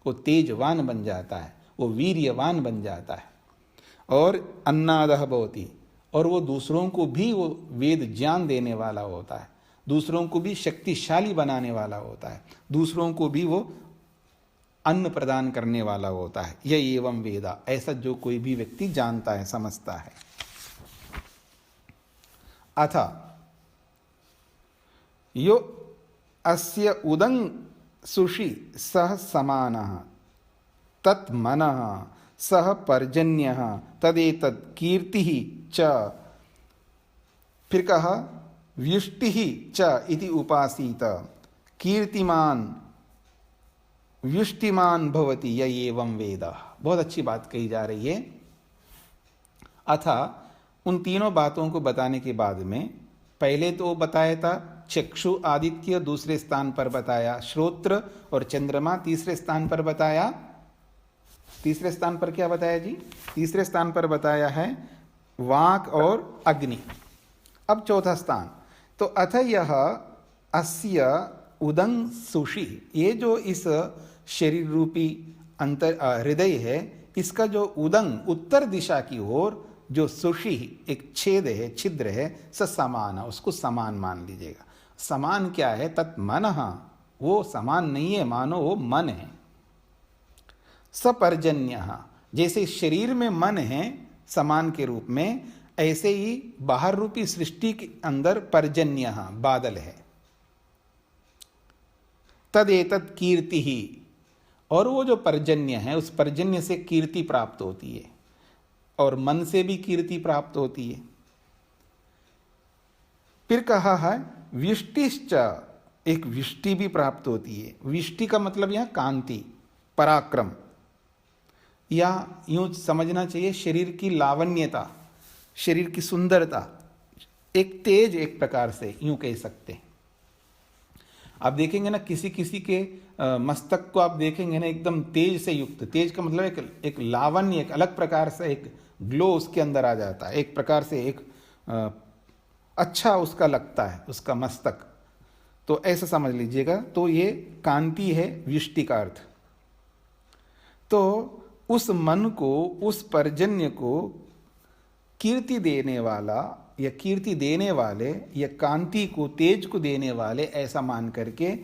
वो तेजवान बन जाता है, वो वीर्यवान बन जाता है। और अन्नादः भवति, और वो दूसरों को भी वो वेद ज्ञान देने वाला होता है, दूसरों को भी शक्तिशाली बनाने वाला होता है, दूसरों को भी वो अन्न प्रदान करने वाला होता है। यह एवं वेदा, ऐसा जो कोई भी व्यक्ति जानता है, समझता है। अथ यो अस्य उदं सुषि सह समानः तत्मनः सह पर्जन्यः तदेतत् कीर्तिः च, फिर कहा व्युष्टिः च इति उपासीत, कीर्तिमान व्युष्टिमान भवति य एवं वेद। बहुत अच्छी बात कही जा रही है। अथा उन तीनों बातों को बताने के बाद में पहले तो बताया था चक्षु आदित्य, दूसरे स्थान पर बताया श्रोत्र और चंद्रमा, तीसरे स्थान पर बताया, तीसरे स्थान पर क्या बताया जी? तीसरे स्थान पर बताया है वाक और अग्नि। अब चौथा स्थान, तो अथ यह अस्य उदं सुषि, ये जो इस शरीर रूपी अंतर हृदय है, इसका जो उदंग उत्तर दिशा की ओर जो सुषि एक छेद है, छिद्र है, स समान, उसको समान मान लीजिएगा। समान क्या है? तत्मनः, वो समान नहीं है, मानो वो मन है। सपर्जन्यः, जैसे शरीर में मन है समान के रूप में, ऐसे ही बाहर रूपी सृष्टि के अंदर पर्जन्यः बादल है। तदेतत् कीर्ति ही, और वो जो पर्जन्य है उस पर्जन्य से कीर्ति प्राप्त होती है, और मन से भी कीर्ति प्राप्त होती है। फिर कहा है व्युष्टिश्च, एक व्युष्टि भी प्राप्त होती है। व्युष्टि का मतलब यहां कांति, पराक्रम, या यूं समझना चाहिए शरीर की लावण्यता, शरीर की सुंदरता, एक तेज, एक प्रकार से यूं कह सकते हैं। आप देखेंगे ना किसी किसी के मस्तक को आप देखेंगे ना एकदम तेज से युक्त, तेज का मतलब एक लावण्य, एक अलग प्रकार से एक ग्लो उसके अंदर आ जाता है, एक प्रकार से एक अच्छा उसका लगता है उसका मस्तक, तो ऐसा समझ लीजिएगा। तो ये कांति है व्युष्टि का अर्थ। तो उस मन को, उस पर्जन्य को कीर्ति देने वाला या कीर्ति देने वाले या कांति को, तेज को देने वाले ऐसा मान करके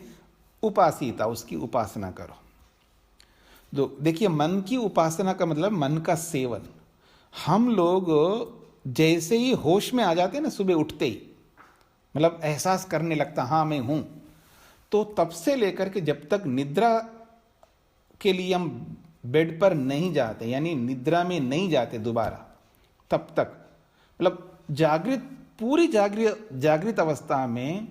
उपासिता, उसकी उपासना करो। तो देखिए मन की उपासना का मतलब मन का सेवन। हम लोग जैसे ही होश में आ जाते हैं ना, सुबह उठते ही मतलब एहसास करने लगता हाँ मैं हूं, तो तब से लेकर के जब तक निद्रा के लिए हम बेड पर नहीं जाते, यानी निद्रा में नहीं जाते दोबारा, तब तक मतलब जागृत, पूरी जागृत अवस्था में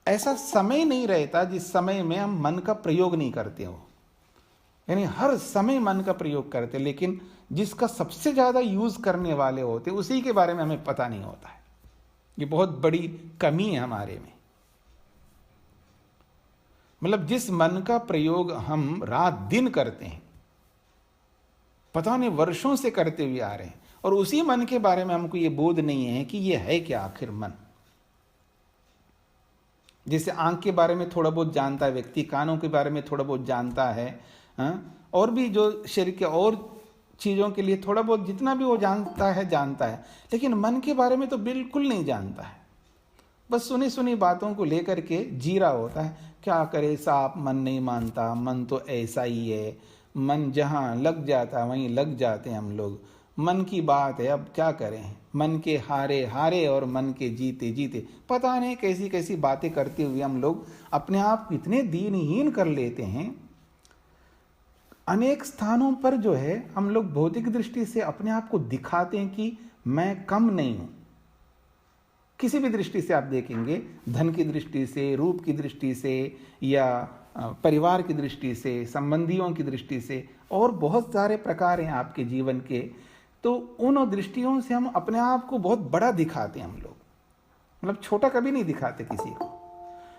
ऐसा समय नहीं रहता जिस समय में हम मन का प्रयोग नहीं करते हो। यानी हर समय मन का प्रयोग करते, लेकिन जिसका सबसे ज्यादा यूज करने वाले होते उसी के बारे में हमें पता नहीं होता है। ये बहुत बड़ी कमी है हमारे में। मतलब जिस मन का प्रयोग हम रात दिन करते हैं, पता नहीं वर्षों से करते हुए आ रहे हैं, और उसी मन के बारे में हमको ये बोध नहीं है कि ये है क्या आखिर मन। जैसे आंख के बारे में थोड़ा बहुत जानता है व्यक्ति, कानों के बारे में थोड़ा बहुत जानता है, और भी जो शरीर के और चीज़ों के लिए थोड़ा बहुत जितना भी वो जानता है, लेकिन मन के बारे में तो बिल्कुल नहीं जानता है। बस सुनी सुनी बातों को लेकर के जी रहा होता है। क्या करे साहब, मन नहीं मानता, मन तो ऐसा ही है, मन जहाँ लग जाता है वहीं लग जाते हैं हम लोग, मन की बात है, अब क्या करें, मन के हारे हारे और मन के जीते जीते। पता नहीं कैसी कैसी बातें करते हुए हम लोग अपने आप इतने दीनहीन कर लेते हैं। अनेक स्थानों पर जो है हम लोग भौतिक दृष्टि से अपने आप को दिखाते हैं कि मैं कम नहीं हूं। किसी भी दृष्टि से आप देखेंगे, धन की दृष्टि से, रूप की दृष्टि से, या परिवार की दृष्टि से, संबंधियों की दृष्टि से, और बहुत सारे प्रकार हैं आपके जीवन के। तो उन दृष्टियों से हम अपने आप को बहुत बड़ा दिखाते हैं हम लोग, मतलब छोटा कभी नहीं दिखाते किसी को।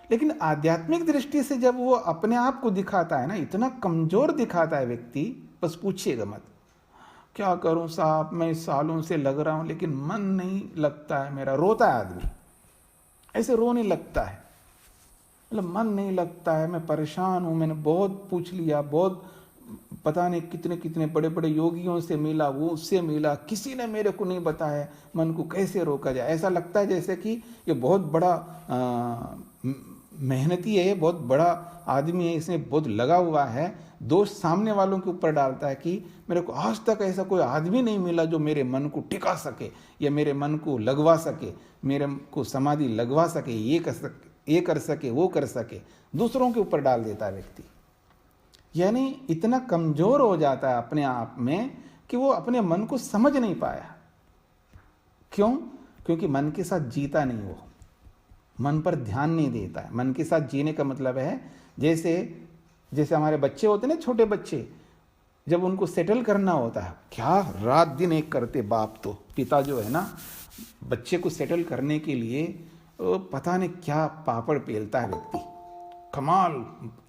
लेकिन आध्यात्मिक दृष्टि से जब वो अपने आप को दिखाता है ना, इतना कमजोर दिखाता है व्यक्ति, बस पूछिएगा मत। क्या करूं साहब, मैं सालों से लग रहा हूं लेकिन मन नहीं लगता है मेरा। रोता है आदमी, ऐसे रोने लगता है, मतलब मन नहीं लगता है, मैं परेशान हूं, मैंने बहुत पूछ लिया, बहुत पता नहीं कितने कितने बड़े बड़े योगियों से मिला, वो उससे मिला, किसी ने मेरे को नहीं बताया मन को कैसे रोका जाए। ऐसा लगता है जैसे कि ये बहुत बड़ा मेहनती है, बहुत बड़ा आदमी है, इसमें बहुत लगा हुआ है। दोष सामने वालों के ऊपर डालता है कि मेरे को आज तक ऐसा कोई आदमी नहीं मिला जो मेरे मन को टिका सके, या मेरे मन को लगवा सके, मेरे को समाधि लगवा सके, ये कर सके, वो कर सके। दूसरों के ऊपर डाल देता है व्यक्ति। यानी इतना कमजोर हो जाता है अपने आप में कि वो अपने मन को समझ नहीं पाया। क्यों? क्योंकि मन के साथ जीता नहीं, वो मन पर ध्यान नहीं देता है। मन के साथ जीने का मतलब है जैसे हमारे बच्चे होते हैं ना, छोटे बच्चे, जब उनको सेटल करना होता है, क्या रात दिन एक करते बाप, तो पिता जो है ना, बच्चे को सेटल करने के लिए पता नहीं क्या पापड़ पेलता है व्यक्ति, कमाल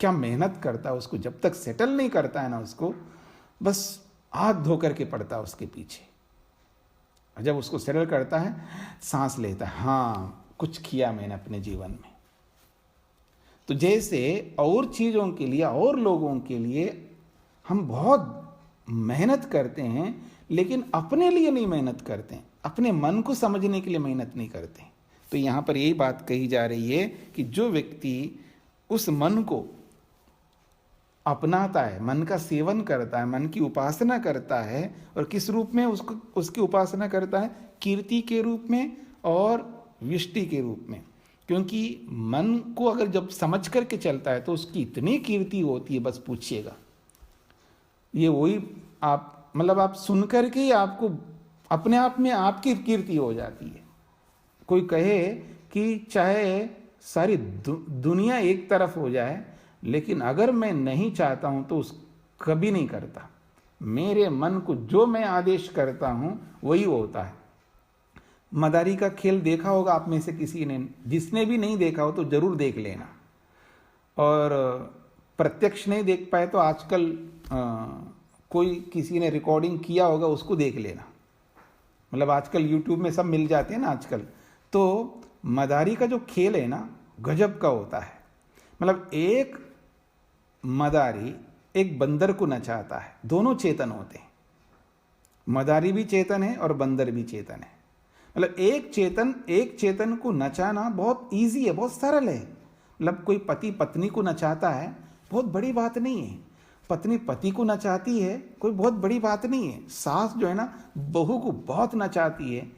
क्या मेहनत करता है। उसको जब तक सेटल नहीं करता है ना, उसको बस हाथ धो करके पड़ता है उसके पीछे। जब उसको सेटल करता है, सांस लेता है, हाँ कुछ किया मैंने अपने जीवन में। तो जैसे और चीज़ों के लिए और लोगों के लिए हम बहुत मेहनत करते हैं, लेकिन अपने लिए नहीं मेहनत करते हैं, अपने मन को समझने के लिए मेहनत नहीं करते। तो यहाँ पर यही बात कही जा रही है कि जो व्यक्ति उस मन को अपनाता है, मन का सेवन करता है, मन की उपासना करता है, और किस रूप में उसकी उपासना करता है? कीर्ति के रूप में और विष्टि के रूप में। क्योंकि मन को अगर जब समझ करके चलता है तो उसकी इतनी कीर्ति होती है, बस पूछिएगा। ये वही आप मतलब आप सुन करके ही आपको अपने आप में आपकी कीर्ति हो जाती है। कोई कहे कि चाहे सारी दुनिया एक तरफ हो जाए, लेकिन अगर मैं नहीं चाहता हूं तो कभी नहीं करता। मेरे मन को जो मैं आदेश करता हूं वही होता है। मदारी का खेल देखा होगा आप में से किसी ने, जिसने भी नहीं देखा हो तो जरूर देख लेना। और प्रत्यक्ष नहीं देख पाए तो आजकल कोई किसी ने रिकॉर्डिंग किया होगा, उसको देख लेना। मतलब आजकल यूट्यूब में सब मिल जाते हैं ना आजकल। तो मदारी का जो खेल है ना, गजब का होता है। मतलब एक मदारी एक बंदर को नचाता है, दोनों चेतन होते हैं। मदारी भी चेतन है और बंदर भी चेतन है। मतलब एक चेतन को नचाना बहुत इजी है, बहुत सरल है। मतलब कोई पति पत्नी को नचाता है, बहुत बड़ी बात नहीं है। पत्नी पति को नचाती है, कोई बहुत बड़ी बात नहीं है। सास जो है ना, बहू को बहुत नचाती है,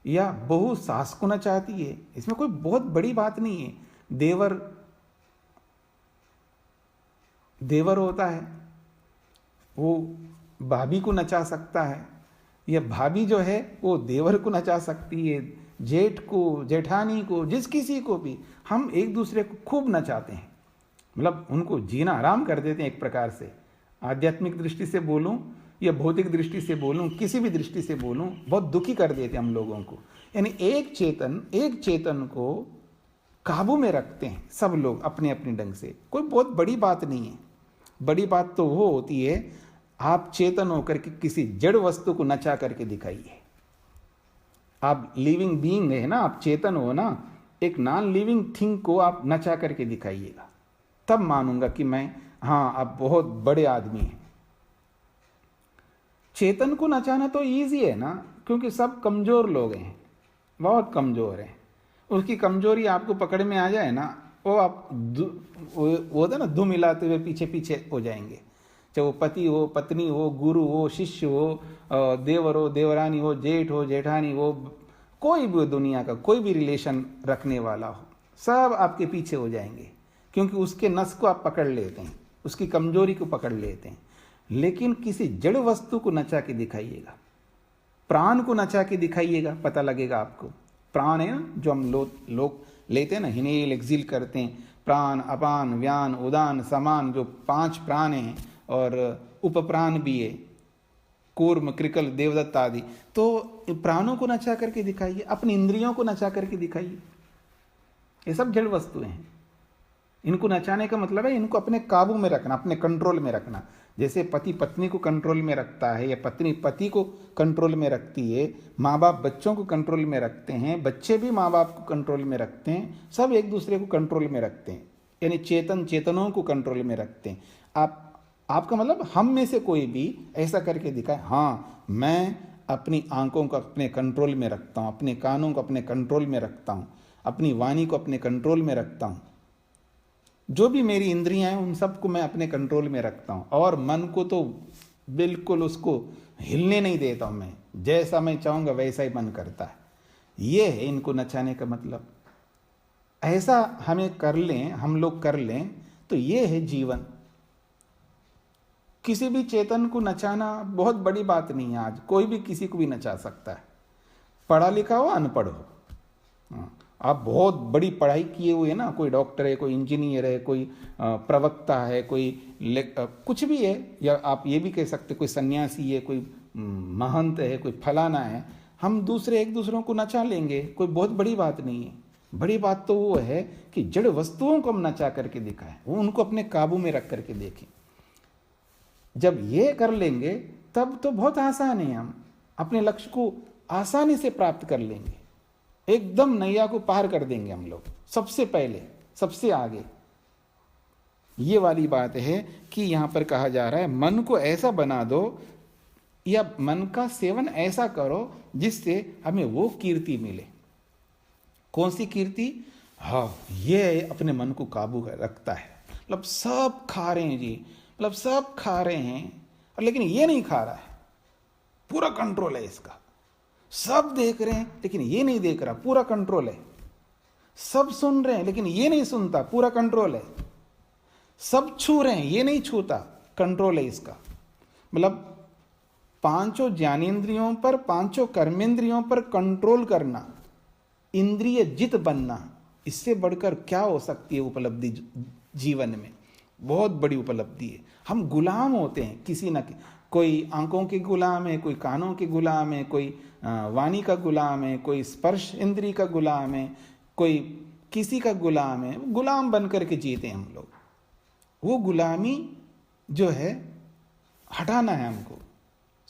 या बहू सास को नचाती है, इसमें कोई बहुत बड़ी बात नहीं है। देवर होता है, वो भाभी को नचा सकता है, या भाभी जो है वो देवर को नचा सकती है, जेठ को, जेठानी को, जिस किसी को भी हम एक दूसरे को खूब नचाते हैं। मतलब उनको जीना आराम कर देते हैं एक प्रकार से। आध्यात्मिक दृष्टि से बोलूं या भौतिक दृष्टि से बोलूं, किसी भी दृष्टि से बोलूं, बहुत दुखी कर देते हैं हम लोगों को। यानी एक चेतन को काबू में रखते हैं सब लोग अपने अपने ढंग से। कोई बहुत बड़ी बात नहीं है। बड़ी बात तो वो होती है आप चेतन होकर के किसी जड़ वस्तु को नचा करके दिखाइए। आप लिविंग बीइंग है ना, आप चेतन हो ना, एक नॉन लिविंग थिंग को आप नचा करके दिखाइएगा, तब मानूंगा कि मैं, हाँ आप बहुत बड़े आदमी हैं। चेतन को नचाना तो ईजी है ना, क्योंकि सब कमजोर लोग हैं, बहुत कमजोर हैं। उसकी कमजोरी आपको पकड़ में आ जाए ना, वो आप वो होता ना धुम मिलाते हुए पीछे पीछे हो जाएंगे। चाहे वो पति हो, पत्नी हो, गुरु हो, शिष्य हो, देवर हो, देवरानी हो, जेठ हो, जेठानी हो, कोई भी दुनिया का कोई भी रिलेशन रखने वाला हो, सब आपके पीछे हो जाएंगे, क्योंकि उसके नस को आप पकड़ लेते हैं, उसकी कमजोरी को पकड़ लेते हैं। लेकिन किसी जड़ वस्तु को नचा के दिखाइएगा, प्राण को नचा के दिखाइएगा, पता लगेगा आपको। प्राण है ना, जो हम लोग लेते हैं ना, इनहेल एक्सहेल करते हैं, प्राण, अपान, व्यान, उदान, समान, जो 5 प्राण हैं, और उपप्राण भी है, कूर्म, कृकल, देवदत्त आदि। तो प्राणों को नचा करके दिखाइए, अपनी इंद्रियों को नचा करके दिखाइए। ये सब जड़ वस्तुएं हैं। इनको नचाने का मतलब है इनको अपने काबू में रखना, अपने कंट्रोल में रखना। जैसे पति पत्नी को कंट्रोल में रखता है, या पत्नी पति को कंट्रोल में रखती है, माँ बाप बच्चों को कंट्रोल में रखते हैं, बच्चे भी माँ बाप को कंट्रोल में रखते हैं, सब एक दूसरे को कंट्रोल में रखते हैं, यानी चेतन चेतनों को कंट्रोल में रखते हैं। आपका मतलब हम में से कोई भी ऐसा करके दिखाए, हाँ मैं अपनी आंखों को अपने कंट्रोल में रखता हूँ, अपने कानों को अपने कंट्रोल में रखता हूँ, अपनी वाणी को अपने कंट्रोल में रखता हूँ, जो भी मेरी इंद्रियां हैं उन सबको मैं अपने कंट्रोल में रखता हूँ, और मन को तो बिल्कुल उसको हिलने नहीं देता हूँ। मैं जैसा मैं चाहूँगा वैसा ही मन करता है। ये है इनको नचाने का मतलब। ऐसा हमें कर लें, हम लोग कर लें, तो ये है जीवन। किसी भी चेतन को नचाना बहुत बड़ी बात नहीं है। आज कोई भी किसी को भी नचा सकता है, पढ़ा लिखा हो, अनपढ़ हो। आप बहुत बड़ी पढ़ाई किए हुए हैं ना, कोई डॉक्टर है, कोई इंजीनियर है, कोई प्रवक्ता है, कोई कुछ भी है, या आप ये भी कह सकते कोई सन्यासी है, कोई महंत है, कोई फलाना है। हम दूसरे एक दूसरों को नचा लेंगे, कोई बहुत बड़ी बात नहीं है। बड़ी बात तो वो है कि जड़ वस्तुओं को हम नचा करके दिखाएं, वो उनको अपने काबू में रख करके देखें। जब ये कर लेंगे तब तो बहुत आसान है, हम अपने लक्ष्य को आसानी से प्राप्त कर लेंगे, एकदम नैया को पार कर देंगे हम लोग, सबसे पहले, सबसे आगे। ये वाली बात है कि यहां पर कहा जा रहा है मन को ऐसा बना दो, या मन का सेवन ऐसा करो जिससे हमें वो कीर्ति मिले। कौन सी कीर्ति? हाँ, ये अपने मन को काबू रखता है। मतलब सब खा रहे हैं जी, मतलब सब खा रहे हैं, लेकिन ये नहीं खा रहा है, पूरा कंट्रोल है इसका। सब देख रहे हैं लेकिन ये नहीं देख रहा, पूरा कंट्रोल है। सब सुन रहे हैं लेकिन ये नहीं सुनता, पूरा कंट्रोल है। सब छू रहे हैं, ये नहीं छूता, कंट्रोल है इसका। मतलब 5 ज्ञानेंद्रियों पर, 5 कर्मेंद्रियों पर कंट्रोल करना, इंद्रिय जित बनना, इससे बढ़कर क्या हो सकती है उपलब्धि जीवन में? बहुत बड़ी उपलब्धि है। हम गुलाम होते हैं किसी न, कोई आंखों के गुलाम है, कोई कानों के गुलाम है, कोई वाणी का गुलाम है, कोई स्पर्श इंद्री का गुलाम है, कोई किसी का गुलाम है। गुलाम बन करके जीते हैं हम लोग। वो गुलामी जो है हटाना है हमको,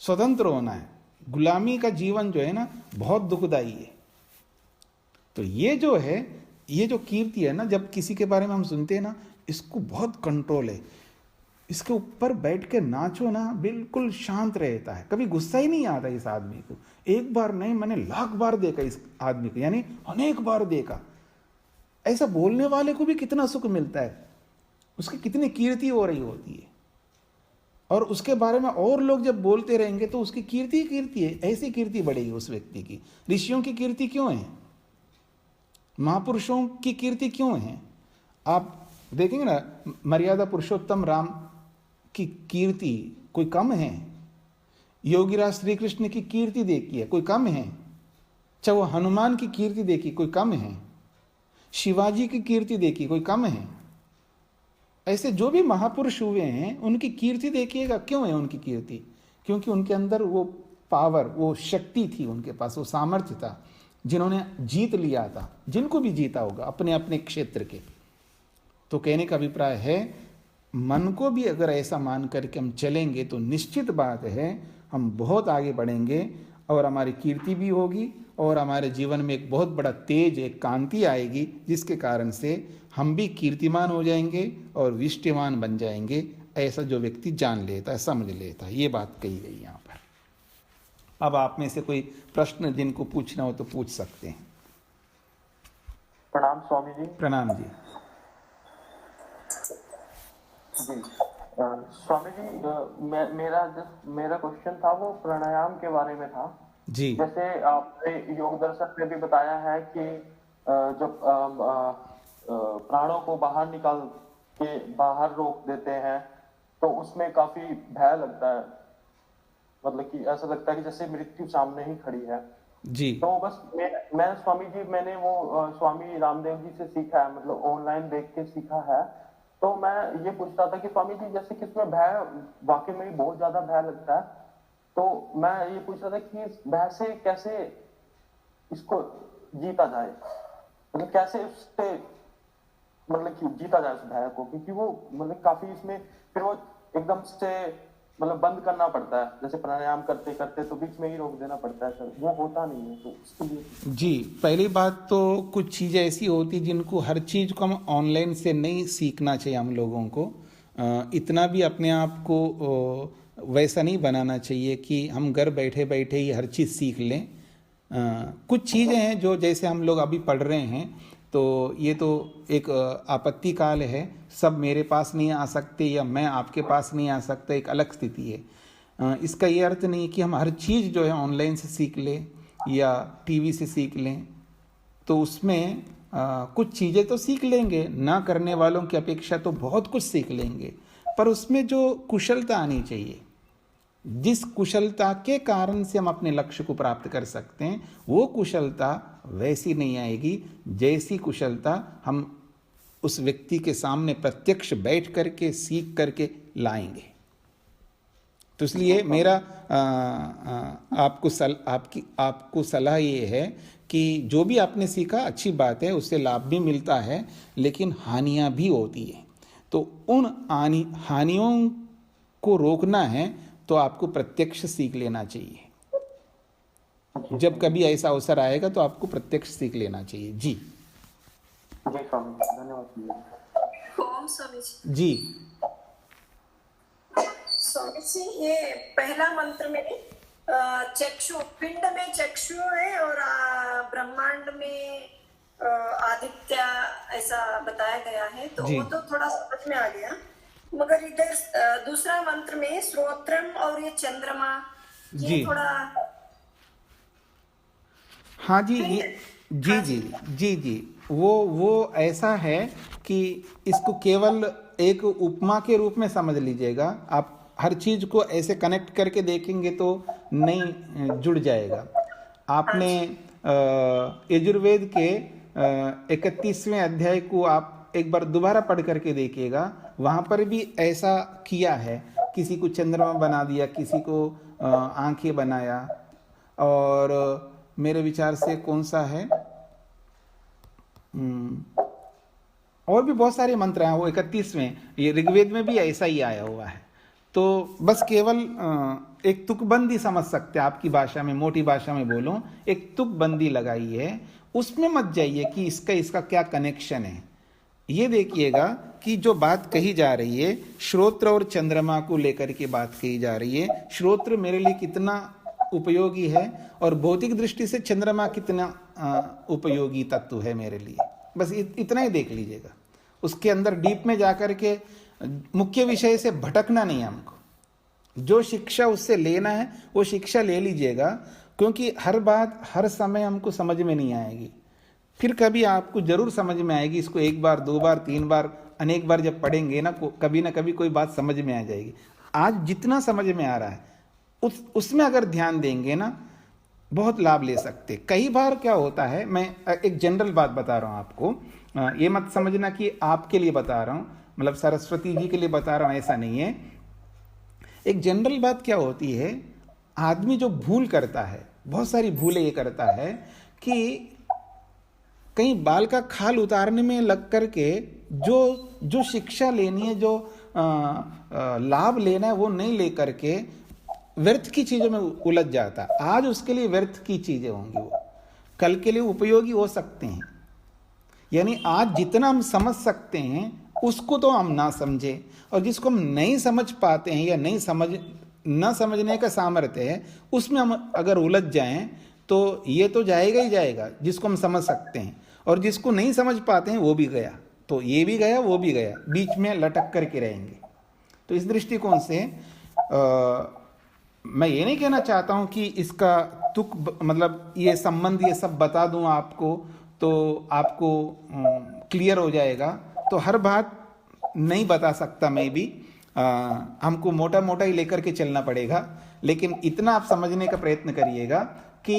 स्वतंत्र होना है। गुलामी का जीवन जो है ना बहुत दुखदाई है। तो ये जो है, ये जो कीर्ति है ना, जब किसी के बारे में हम सुनते हैं ना, इसको बहुत कंट्रोल है, इसके ऊपर बैठ के नाचो ना, बिल्कुल शांत रहता है, कभी गुस्सा ही नहीं आता इस आदमी को। एक बार नहीं, मैंने लाख बार देखा इस आदमी को, यानी अनेक बार देखा। ऐसा बोलने वाले को भी कितना सुख मिलता है, उसकी कितनी कीर्ति हो रही होती है। और उसके बारे में और लोग जब बोलते रहेंगे तो उसकी कीर्ति कीर्ति है, ऐसी कीर्ति बढ़ेगी उस व्यक्ति की। ऋषियों की कीर्ति क्यों है, महापुरुषों की कीर्ति क्यों है? आप देखेंगे ना, मर्यादा पुरुषोत्तम राम की कीर्ति कोई कम है? योगीराज श्री कृष्ण की कीर्ति देखिए, कोई कम है? चाहे वो हनुमान की कीर्ति देखिए, कोई कम है? शिवाजी की कीर्ति देखिए, कोई कम है? ऐसे जो भी महापुरुष हुए हैं उनकी कीर्ति देखिएगा। क्यों है उनकी कीर्ति? क्योंकि उनके अंदर वो पावर, वो शक्ति थी, उनके पास वो सामर्थ्य था, जिन्होंने जीत लिया था, जिनको भी जीता होगा अपने अपने क्षेत्र के। तो कहने का अभिप्राय है, मन को भी अगर ऐसा मान करके हम चलेंगे तो निश्चित बात है हम बहुत आगे बढ़ेंगे, और हमारी कीर्ति भी होगी, और हमारे जीवन में एक बहुत बड़ा तेज, एक कांति आएगी, जिसके कारण से हम भी कीर्तिमान हो जाएंगे और विष्टिमान बन जाएंगे। ऐसा जो व्यक्ति जान लेता है, समझ लेता है, ये बात कही गई यहाँ पर। अब आप में से कोई प्रश्न जिनको पूछना हो तो पूछ सकते हैं। प्रणाम स्वामी जी। प्रणाम जी। जी स्वामी जी, मेरा क्वेश्चन था वो प्राणायाम के बारे में था। जी जैसे आपने योग दर्शन में भी बताया है कि जब प्राणों को बाहर निकाल के बाहर रोक देते हैं तो उसमें काफी भय लगता है, मतलब कि ऐसा लगता है कि जैसे मृत्यु सामने ही खड़ी है। जी तो बस मैं स्वामी जी, मैंने वो स्वामी रामदेव जी से सीखा है, मतलब ऑनलाइन देख के सीखा है। तो मैं ये पूछता था कि स्वामी जी, जैसे कि इसमें भय वाकई में बहुत ज्यादा भय लगता है, तो मैं ये पूछ रहा था कि इस भय से कैसे इसको जीता जाए, मतलब कैसे उससे मतलब कि जीता जाए उस भय को, क्योंकि वो मतलब काफी इसमें फिर वो एकदम से मतलब बंद करना पड़ता है, जैसे प्राणायाम करते करते तो बीच में ही रोक देना पड़ता है सर, वो होता नहीं है, तो उसके लिए। जी, पहली बात तो कुछ चीज़ें ऐसी होती जिनको हर चीज़ को हम ऑनलाइन से नहीं सीखना चाहिए। हम लोगों को इतना भी अपने आप को वैसा नहीं बनाना चाहिए कि हम घर बैठे बैठे ही हर चीज़ सीख लें। कुछ चीज़ें हैं जो जैसे हम लोग अभी पढ़ रहे हैं, तो ये तो एक आपत्ति काल है, सब मेरे पास नहीं आ सकते या मैं आपके पास नहीं आ सकता, एक अलग स्थिति है। इसका ये अर्थ नहीं कि हम हर चीज़ जो है ऑनलाइन से सीख लें या टीवी से सीख लें। तो उसमें कुछ चीज़ें तो सीख लेंगे, ना करने वालों की अपेक्षा तो बहुत कुछ सीख लेंगे, पर उसमें जो कुशलता आनी चाहिए, जिस कुशलता के कारण से हम अपने लक्ष्य को प्राप्त कर सकते हैं, वो कुशलता वैसी नहीं आएगी जैसी कुशलता हम उस व्यक्ति के सामने प्रत्यक्ष बैठ करके सीख करके लाएंगे। तो इसलिए मेरा आपको सलाह ये है कि जो भी आपने सीखा अच्छी बात है, उससे लाभ भी मिलता है, लेकिन हानियां भी होती है। तो उन हानियों को रोकना है तो आपको प्रत्यक्ष सीख लेना चाहिए। जब कभी ऐसा अवसर आएगा तो आपको प्रत्यक्ष सीख लेना चाहिए। जी जी स्वामी, धन्यवाद। ओम स्वामी जी। जी स्वामी जी, ये पहला मंत्र में चक्षु, पिंड में चक्षु है और ब्रह्मांड में आदित्य ऐसा बताया गया है, तो जी। वो तो थोड़ा समझ में आ गया, मगर इधर दूसरा मंत्र में श्रोत्रम और ये चंद्रमा, ये जी। थोड़ा हाँ जी, जी जी जी जी, वो ऐसा है कि इसको केवल एक उपमा के रूप में समझ लीजिएगा। आप हर चीज को ऐसे कनेक्ट करके देखेंगे तो नहीं जुड़ जाएगा। आपने यजुर्वेद के 31वें अध्याय को आप एक बार दोबारा पढ़ करके देखिएगा, वहां पर भी ऐसा किया है। किसी को चंद्रमा बना दिया, किसी को आंखें बनाया, और मेरे विचार से कौन सा है, और भी बहुत सारे मंत्र हैं। वो 31वें, ये ऋग्वेद में भी ऐसा ही आया हुआ है। तो बस केवल एक तुकबंदी समझ सकते हैं, आपकी भाषा में, मोटी भाषा में बोलूं, एक तुकबंदी लगाई है, उसमें मत जाइए कि इसका क्या कनेक्शन है। ये देखिएगा कि जो बात कही जा रही है, श्रोत्र और चंद्रमा को लेकर के बात कही जा रही है। श्रोत्र मेरे लिए कितना उपयोगी है और भौतिक दृष्टि से चंद्रमा कितना उपयोगी तत्व है मेरे लिए, बस इतना ही देख लीजिएगा। उसके अंदर डीप में जाकर के मुख्य विषय से भटकना नहीं है हमको। जो शिक्षा उससे लेना है वो शिक्षा ले लीजिएगा, क्योंकि हर बात हर समय हमको समझ में नहीं आएगी। फिर कभी आपको जरूर समझ में आएगी। इसको एक बार, दो बार, तीन बार, अनेक बार जब पढ़ेंगे ना कभी कोई बात समझ में आ जाएगी। आज जितना समझ में आ रहा है उसमें अगर ध्यान देंगे ना, बहुत लाभ ले सकते। कई बार क्या होता है, मैं एक जनरल बात बता रहा हूं आपको, ये मत समझना कि आपके लिए बता रहा हूं, मतलब सरस्वती जी के लिए बता रहा हूं, ऐसा नहीं है। एक जनरल बात क्या होती है, आदमी जो भूल करता है, बहुत सारी भूलें ये करता है कि कहीं बाल का खाल उतारने में लग करके जो शिक्षा लेनी है, जो लाभ लेना है, वो नहीं ले करके व्यर्थ की चीजों में उलझ जाता। आज उसके लिए व्यर्थ की चीजें होंगी, वो कल के लिए उपयोगी हो सकते हैं। यानी आज जितना हम समझ सकते हैं उसको तो हम ना समझे, और जिसको हम नहीं समझ पाते हैं या नहीं समझ न समझने का सामर्थ्य है, उसमें हम अगर उलझ जाएं तो ये तो जाएगा ही जाएगा जिसको हम समझ सकते हैं, और जिसको नहीं समझ पाते हैं वो भी गया, तो ये भी गया वो भी गया, बीच में लटक करके रहेंगे। तो इस दृष्टिकोण से मैं ये नहीं कहना चाहता हूँ कि इसका तुक मतलब ये संबंध ये सब बता दूँ आपको तो आपको क्लियर हो जाएगा, तो हर बात नहीं बता सकता मैं भी, हमको मोटा मोटा ही लेकर के चलना पड़ेगा। लेकिन इतना आप समझने का प्रयत्न करिएगा कि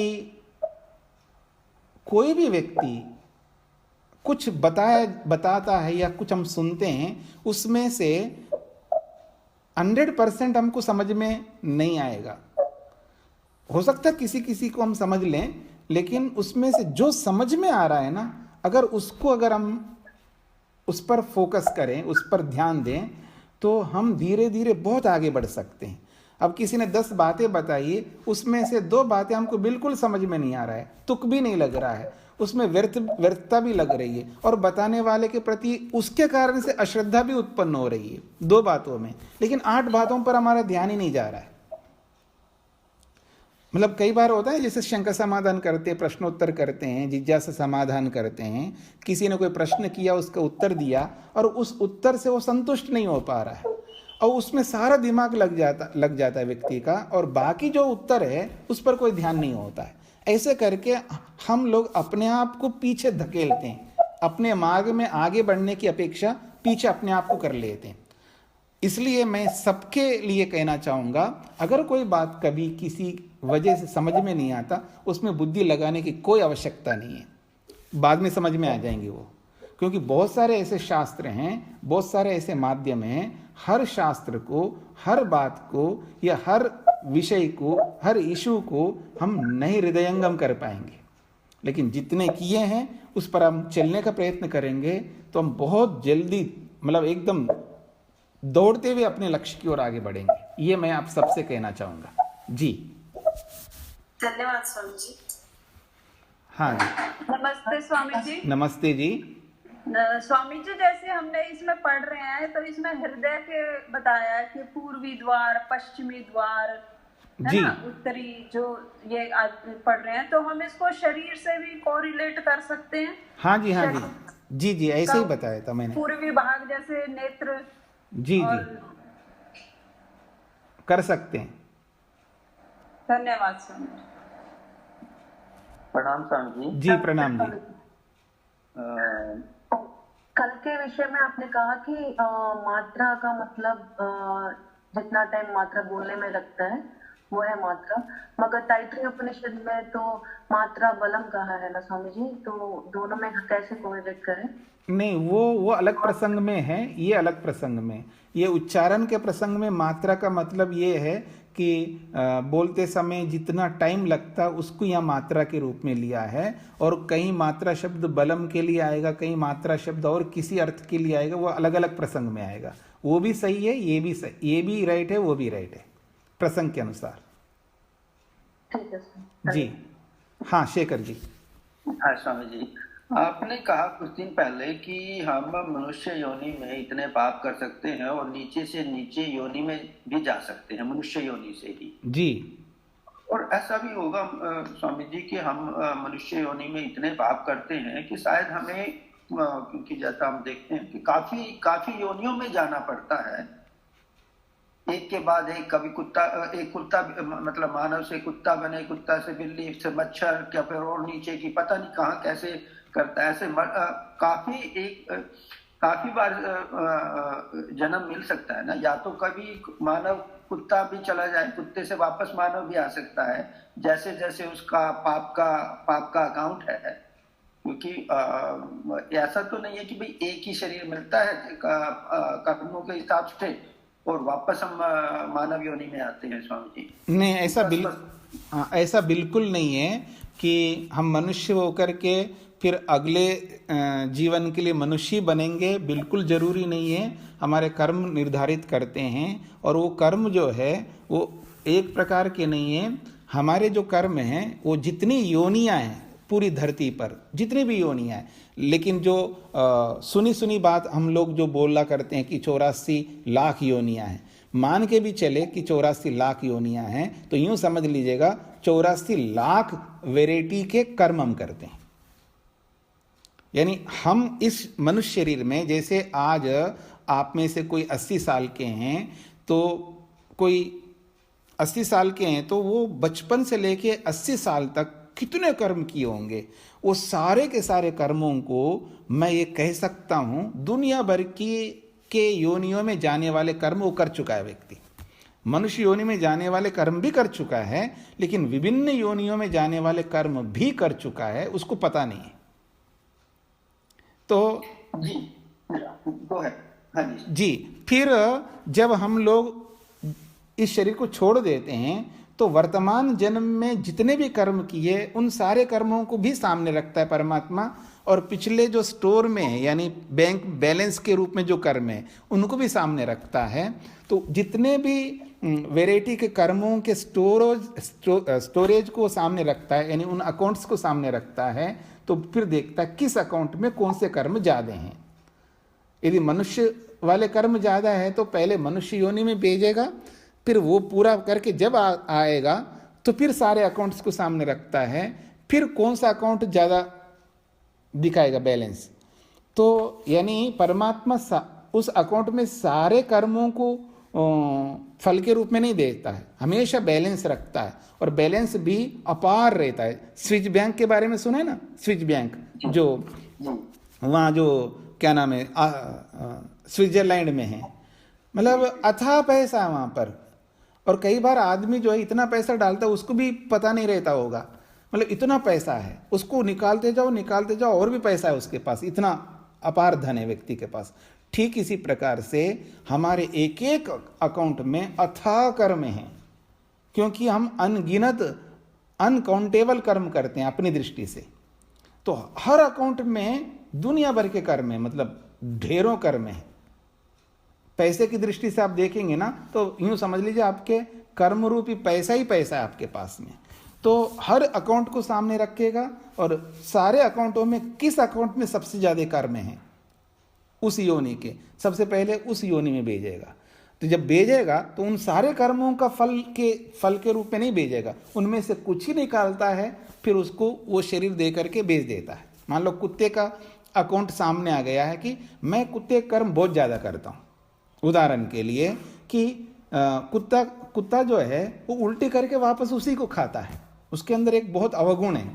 कोई भी व्यक्ति कुछ बताता है या कुछ हम सुनते हैं, उसमें से 100% हमको समझ में नहीं आएगा। हो सकता है किसी किसी को हम समझ लें, लेकिन उसमें से जो समझ में आ रहा है ना, अगर हम उस पर फोकस करें, उस पर ध्यान दें, तो हम धीरे धीरे बहुत आगे बढ़ सकते हैं। अब किसी ने 10 बातें बताई, उसमें से 2 बातें हमको बिल्कुल समझ में नहीं आ रहा है, तुक भी नहीं लग रहा है, उसमें व्यर्थता भी लग रही है, और बताने वाले के प्रति उसके कारण से अश्रद्धा भी उत्पन्न हो रही है 2 बातों में, लेकिन 8 बातों पर हमारा ध्यान ही नहीं जा रहा है। मतलब कई बार होता है जैसे शंका समाधान करते हैं, प्रश्नोत्तर करते हैं, जिज्ञासा समाधान करते हैं, किसी ने कोई प्रश्न किया, उसका उत्तर दिया, और उस उत्तर से वो संतुष्ट नहीं हो पा रहा है, और उसमें सारा दिमाग लग जाता है व्यक्ति का, और बाकी जो उत्तर है उस पर कोई ध्यान नहीं होता है। ऐसे करके हम लोग अपने आप को पीछे धकेलते हैं, अपने मार्ग में आगे बढ़ने की अपेक्षा पीछे अपने आप को कर लेते हैं। इसलिए मैं सबके लिए कहना चाहूँगा, अगर कोई बात कभी किसी वजह से समझ में नहीं आता, उसमें बुद्धि लगाने की कोई आवश्यकता नहीं है, बाद में समझ में आ जाएंगे वो, क्योंकि बहुत सारे ऐसे शास्त्र हैं, बहुत सारे ऐसे माध्यम हैं, हर शास्त्र को, हर बात को या हर विषय को, हर इशू को हम नहीं हृदयंगम कर पाएंगे, लेकिन जितने किए हैं उस पर हम चलने का प्रयत्न करेंगे तो हम बहुत जल्दी मतलब एकदम दौड़ते हुए अपने लक्ष्य की ओर आगे बढ़ेंगे। ये मैं आप सबसे कहना चाहूँगा जी। धन्यवाद स्वामी जी। हाँ जी, नमस्ते स्वामी जी। नमस्ते जी। स्वामी जी, जैसे हमने इसमें पढ़ रहे हैं तो इसमें हृदय के बताया है कि पूर्वी द्वार, पश्चिमी द्वार, है ना, उत्तरी, जो ये पढ़ रहे हैं, तो हम इसको शरीर से भी कोरिलेट कर सकते हैं। हाँ जी, हाँ जी, जी जी, ऐसे ही बताया था मैंने। पूर्वी भाग जैसे नेत्र, जी जी, कर सकते हैं। धन्यवाद स्वामी जी। प्रणाम स्वामी जी। जी प्रणाम जी। कल के विषय में आपने कहा कि मात्रा का मतलब जितना टाइम मात्रा बोलने में लगता है वो है मात्रा, मगर तैत्तिरीय उपनिषद में तो मात्रा बलम कहा है ना स्वामी जी, तो दोनों में कैसे कोरिलेट करें? नहीं, वो अलग प्रसंग में है, ये अलग प्रसंग में। ये उच्चारण के प्रसंग में मात्रा का मतलब ये है कि बोलते समय जितना टाइम लगता उसको यहाँ मात्रा के रूप में लिया है, और कहीं मात्रा शब्द बलम के लिए आएगा, कहीं मात्रा शब्द और किसी अर्थ के लिए आएगा, वो अलग अलग प्रसंग में आएगा। वो भी सही है, ये भी सही, ये भी राइट है, वो भी राइट है, प्रसंग के अनुसार। ठीक है सर जी हाँ, शेखर जी। हाँ स्वामी जी, आपने कहा कुछ दिन पहले कि हम मनुष्य योनि में इतने पाप कर सकते हैं और नीचे से नीचे योनि में भी जा सकते हैं, मनुष्य योनि से ही। जी, और ऐसा भी होगा स्वामी जी कि हम मनुष्य योनि में इतने पाप करते हैं कि शायद हमें, क्योंकि जैसा हम देखते हैं कि काफी योनियों में जाना पड़ता है, एक के बाद एक, कभी कुत्ता मतलब मानव से कुत्ता बने, कुत्ता से बिल्ली, से मच्छर, क्या फिर और नीचे की पता नहीं कहाँ कैसे करता है, ऐसे काफी बार जन्म मिल सकता है ना। या तो कभी मानव कुत्ता भी चला जाए, कुत्ते से वापस मानव भी आ सकता है, जैसे जैसे उसका पाप का अकाउंट है। क्योंकि ऐसा तो नहीं है कि भाई एक ही शरीर मिलता है कर्मों के हिसाब से और वापस हम मानव योनि में आते हैं स्वामी जी। नहीं, ऐसा बिल्कुल नहीं है कि हम मनुष्य होकर के फिर अगले जीवन के लिए मनुष्य बनेंगे, बिल्कुल जरूरी नहीं है। हमारे कर्म निर्धारित करते हैं, और वो कर्म जो है वो एक प्रकार के नहीं है। हमारे जो कर्म हैं वो जितनी योनियां हैं पूरी धरती पर, जितनी भी योनियां हैं, लेकिन जो सुनी बात हम लोग जो बोला करते हैं कि 84 लाख योनियां हैं, मान के भी चले कि 84 लाख योनियां हैं, तो यूं समझ लीजिएगा 84 लाख वैरायटी के कर्म हम करते हैं। यानी हम इस मनुष्य शरीर में, जैसे आज आप में से कोई 80 साल के हैं, तो कोई 80 साल के हैं तो वो बचपन से लेके 80 साल तक कितने कर्म किए होंगे, वो सारे के सारे कर्मों को मैं ये कह सकता हूँ दुनिया भर के योनियों में जाने वाले कर्म वो कर चुका है व्यक्ति। मनुष्य योनि में जाने वाले कर्म भी कर चुका है, लेकिन विभिन्न योनियों में जाने वाले कर्म भी कर चुका है, उसको पता नहीं है। तो जी वो है। हाँ जी, फिर जब हम लोग इस शरीर को छोड़ देते हैं तो वर्तमान जन्म में जितने भी कर्म किए उन सारे कर्मों को भी सामने रखता है परमात्मा, और पिछले जो स्टोर में है यानी बैंक बैलेंस के रूप में जो कर्म है उनको भी सामने रखता है। तो जितने भी वैरायटी के कर्मों के स्टोरेज को सामने रखता है, यानी उन अकाउंट्स को सामने रखता है, तो फिर देखता है किस अकाउंट में कौन से कर्म ज़्यादा हैं। यदि मनुष्य वाले कर्म ज़्यादा है तो पहले मनुष्य योनि में भेजेगा, फिर वो पूरा करके जब आएगा तो फिर सारे अकाउंट्स को सामने रखता है, फिर कौन सा अकाउंट ज़्यादा दिखाएगा बैलेंस। तो यानी परमात्मा उस अकाउंट में सारे कर्मों को फल के रूप में नहीं देता है, हमेशा बैलेंस रखता है, और बैलेंस भी अपार रहता है। स्विस बैंक के बारे में सुना है ना, स्विस बैंक जो वहाँ जो क्या नाम है स्विट्जरलैंड में है, मतलब अथाह पैसा है वहाँ पर, और कई बार आदमी जो है इतना पैसा डालता है उसको भी पता नहीं रहता होगा, मतलब इतना पैसा है, उसको निकालते जाओ और भी पैसा है उसके पास, इतना अपार धन है व्यक्ति के पास। ठीक इसी प्रकार से हमारे एक एक अकाउंट में अथाह कर्म हैं, क्योंकि हम अनगिनत अनकाउंटेबल कर्म करते हैं अपनी दृष्टि से। तो हर अकाउंट में दुनिया भर के कर्म है, मतलब ढेरों कर्म है। पैसे की दृष्टि से आप देखेंगे ना तो यूं समझ लीजिए आपके कर्म रूपी पैसा ही पैसा है आपके पास में। तो हर अकाउंट को सामने रखेगा और सारे अकाउंटों में किस अकाउंट में सबसे ज्यादा कर्म है उस योनि के, सबसे पहले उस योनि में भेजेगा। तो जब भेजेगा तो उन सारे कर्मों का फल के रूप में नहीं भेजेगा, उनमें से कुछ ही निकालता है, फिर उसको वो शरीर दे करके भेज देता है। मान लो कुत्ते का अकाउंट सामने आ गया है कि मैं कुत्ते कर्म बहुत ज़्यादा करता हूँ, उदाहरण के लिए कि कुत्ता जो है वो उल्टी करके वापस उसी को खाता है, उसके अंदर एक बहुत अवगुण है,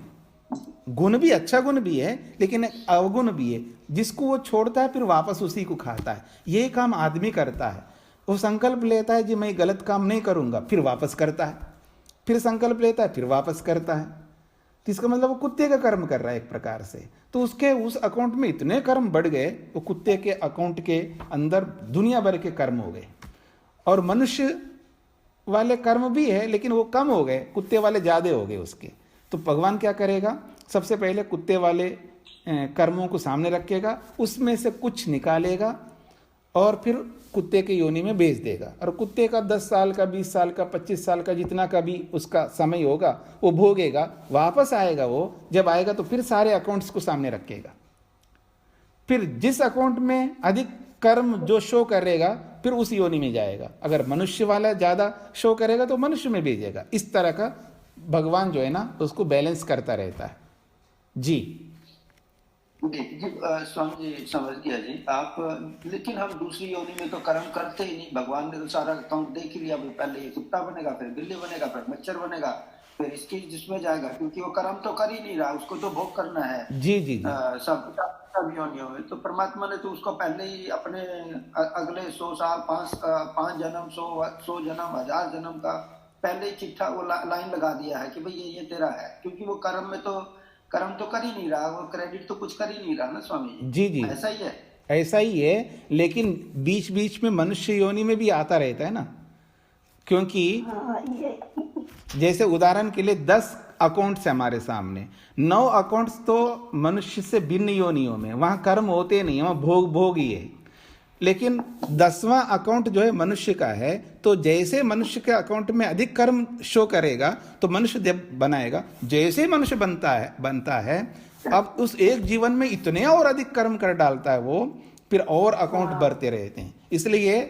गुण भी अच्छा गुण भी है लेकिन एक अवगुण भी है, जिसको वो छोड़ता है फिर वापस उसी को खाता है। ये काम आदमी करता है, वो संकल्प लेता है जी मैं गलत काम नहीं करूंगा, फिर वापस करता है, फिर संकल्प लेता है, फिर वापस करता है। तो इसका मतलब वो कुत्ते का कर्म कर रहा है एक प्रकार से। तो उसके उस अकाउंट में इतने कर्म बढ़ गए, वो कुत्ते के अकाउंट के अंदर दुनिया भर के कर्म हो गए। और मनुष्य वाले कर्म भी है लेकिन वो कम हो गए, कुत्ते वाले ज़्यादा हो गए उसके। तो भगवान क्या करेगा, सबसे पहले कुत्ते वाले कर्मों को सामने रखेगा, उसमें से कुछ निकालेगा और फिर कुत्ते के योनि में भेज देगा। और कुत्ते का 10 साल का, 20 साल का, 25 साल का, जितना का भी उसका समय होगा वो भोगेगा, वापस आएगा। वो जब आएगा तो फिर सारे अकाउंट्स को सामने रखेगा, फिर जिस अकाउंट में अधिक कर्म जो शो करेगा फिर उस योनि में जाएगा। अगर मनुष्य वाला ज़्यादा शो करेगा तो मनुष्य में भेजेगा। इस तरह का भगवान जो है ना उसको बैलेंस करता रहता है। जी जी स्वामी जी समझ गया जी आप। लेकिन हम दूसरी योनि में तो कर्म करते ही नहीं। भगवान ने तो सारा अकाउंट देख ही लिया, पहले ये कुत्ता बनेगा, फिर बिल्ली बनेगा, फिर मच्छर बनेगा, फिर इसकी जिसमें जाएगा, क्योंकि वो कर्म तो कर ही नहीं रहा, उसको तो भोग करना है। जी जी सब योनियों में। तो परमात्मा ने तो उसको पहले ही अपने अगले 100 साल, 5 जन्म, 100 जन्म, 1000 जन्म का पहले ही चिट्ठा वो लाइन लगा दिया है कि भाई ये तेरा है, क्योंकि वो कर्म तो कर ही नहीं रहा, वो क्रेडिट तो कुछ कर ही नहीं रहा ना स्वामी जी। जी ऐसा ही है, ऐसा ही है। लेकिन बीच बीच में मनुष्य योनि में भी आता रहता है ना, क्योंकि जैसे उदाहरण के लिए 10 अकाउंट्स है हमारे सामने, 9 अकाउंट्स तो मनुष्य से भिन्न योनियों में, वहां कर्म होते नहीं, वहां भोग ही है। लेकिन 10वां अकाउंट जो है मनुष्य का है, तो जैसे मनुष्य के अकाउंट में अधिक कर्म शो करेगा तो मनुष्य जब बनाएगा, जैसे मनुष्य बनता है अब उस एक जीवन में इतने और अधिक कर्म कर डालता है वो, फिर और अकाउंट बढ़ते रहते हैं। इसलिए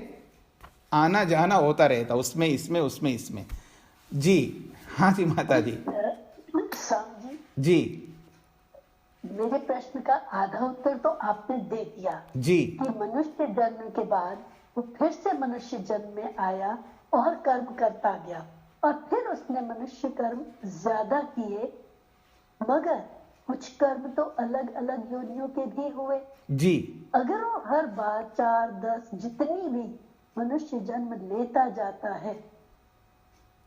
आना जाना होता रहता, उसमें इसमें उसमें इसमें। जी हाँ जी माता जी। स्वामी जी, जी मेरे प्रश्न का आधा उत्तर तो आपने दे दिया जी कि मनुष्य जन्म के बाद वो फिर से मनुष्य जन्म में आया और कर्म करता गया, और फिर उसने मनुष्य कर्म ज्यादा किए, मगर कुछ कर्म तो अलग अलग योनियों के भी हुए। जी अगर वो हर बार 4, 10 जितनी भी मनुष्य जन्म लेता जाता है,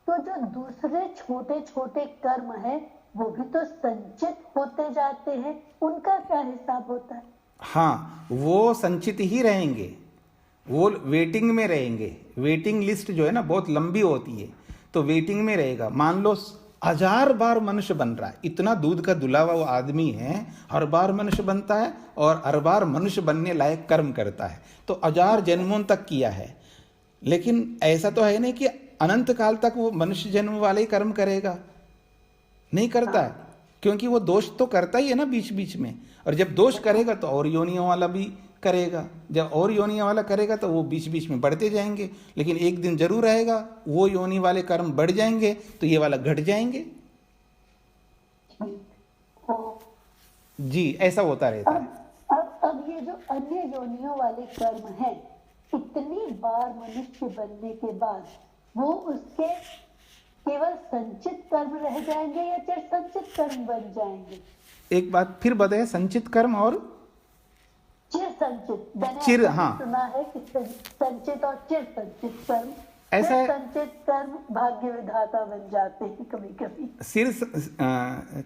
तो जो दूसरे छोटे छोटे कर्म है वो भी तो संचित होते जाते हैं, उनका क्या हिसाब होता है? हाँ, वो संचित ही रहेंगे, वो वेटिंग में रहेंगे। वेटिंग लिस्ट जो है ना बहुत लंबी होती है, तो वेटिंग में रहेगा। मान लो 1000 बार मनुष्य बन रहा है, इतना दूध का दुला हुआ वो आदमी है, हर बार मनुष्य बनता है और हर बार मनुष्य बनने लायक कर्म करता है, तो 1000 जन्मों तक किया है। लेकिन ऐसा तो है नहीं कि अनंत काल तक वो मनुष्य जन्म वाले ही कर्म करेगा, नहीं करता है, क्योंकि वो दोष तो करता ही है ना बीच बीच में, और जब दोष करेगा तो और योनियों वाला भी करेगा, जब और योनियों वाला करेगा तो वो बीच बीच में बढ़ते जाएंगे, लेकिन एक दिन जरूर आएगा वो योनि वाले कर्म बढ़ जाएंगे तो ये वाला घट जाएंगे। जी ऐसा होता रहता है। अब ये जो अन्य योनियों वाले कर्म हैं, इतनी बार मनुष्य बनने के बाद वो उसके केवल संचित कर्म रह जाएंगे या चिर संचित कर्म बन जाएंगे? एक बात फिर बताए, संचित कर्म और चिर संचित। मैंने चिर, ऐसा हाँ, सुना है कि संचित और चिर संचित कर्म, ऐसा है, संचित कर्म भाग्य विधाता बन जाते हैं कभी कभी।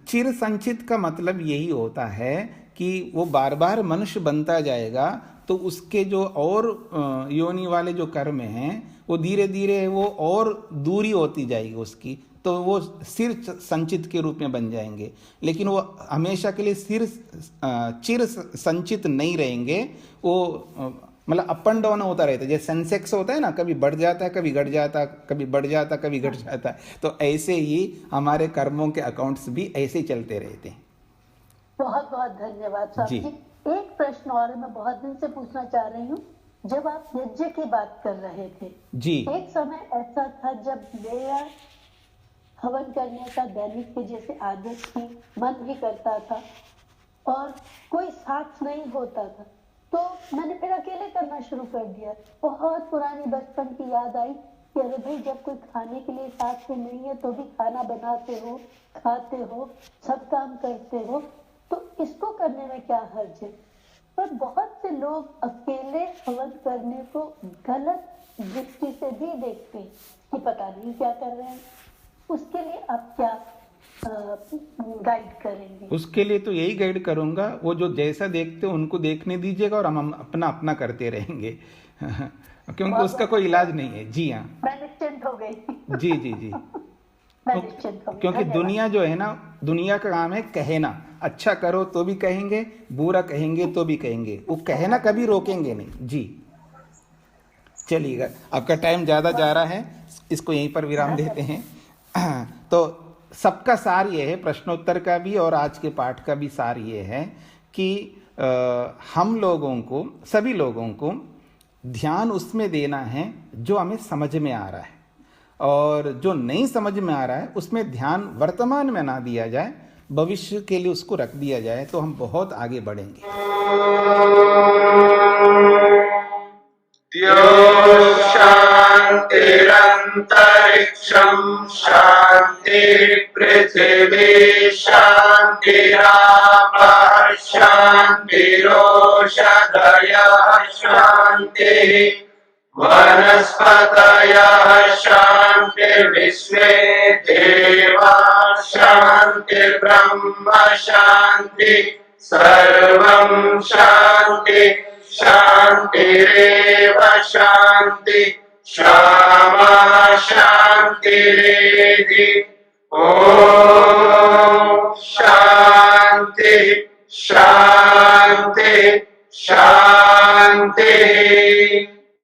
चिर संचित का मतलब यही होता है कि वो बार बार मनुष्य बनता जाएगा, तो उसके जो और योनि वाले जो कर्म हैं वो धीरे धीरे वो और दूरी होती जाएगी उसकी, तो वो सिर संचित के रूप में बन जाएंगे। लेकिन वो हमेशा के लिए चिर संचित नहीं रहेंगे, वो मतलब अप एंड डाउन होता रहता है। जैसे सेंसेक्स होता है ना, कभी बढ़ जाता है, कभी घट जाता है, कभी बढ़ जाता है, कभी घट जाता है, तो ऐसे ही हमारे कर्मों के अकाउंट्स भी ऐसे ही चलते रहते हैं। बहुत बहुत धन्यवाद स्वामी जी। एक प्रश्न और मैं बहुत दिन से पूछना चाह रही हूँ। जब आप यज्ञ की बात कर रहे थे जी, एक समय ऐसा था जब मेरा हवन करने का दैनिक के जैसे आदत थी, मन भी करता था और कोई साथ नहीं होता था, तो मैंने फिर अकेले करना शुरू कर दिया। बहुत पुरानी बचपन की याद आई कि अरे भाई, जब कोई खाने के लिए साथ में नहीं है तो भी खाना बनाते हो, खाते हो, सब काम करते हो, तो इसको करने में क्या हर्ज है? पर बहुत से लोग अकेले हवन करने को गलत दृष्टि से भी देखते हैं कि पता नहीं क्या कर रहे हैं। उसके लिए आप क्या गाइड करेंगे? उसके लिए तो यही गाइड करूंगा, वो जो जैसा देखते हो उनको देखने दीजिएगा और हम अपना अपना करते रहेंगे क्योंकि उसका कोई इलाज नहीं है। जी हाँ, मैं निश्चिंत हो गई। जी जी जी क्योंकि धन्यवाद। दुनिया जो है ना, दुनिया का काम है कहना, अच्छा करो तो भी कहेंगे, बुरा कहेंगे तो भी कहेंगे, वो कहना कभी रोकेंगे नहीं। जी चलिएगा, आपका टाइम ज़्यादा जा रहा है, इसको यहीं पर विराम देते हैं। तो सबका सार ये है, प्रश्नोत्तर का भी और आज के पाठ का भी सार ये है कि हम लोगों को, सभी लोगों को ध्यान उसमें देना है जो हमें समझ में आ रहा है, और जो नहीं समझ में आ रहा है उसमें ध्यान वर्तमान में ना दिया जाए, भविष्य के लिए उसको रख दिया जाए, तो हम बहुत आगे बढ़ेंगे। शान्तिरन्तरिक्षं शान्ति पृथिवी शान्तिरापः शान्तिरोषधयः शान्तिः वनस्पतयः शान्तिर्विश्वे देवाः शान्तिर्ब्रह्म शान्ति सर्वं शान्ति शान्तिरेव शान्ति क्षमा शान्तिरेधि। ॐ शान्ति शान्ति शान्ति।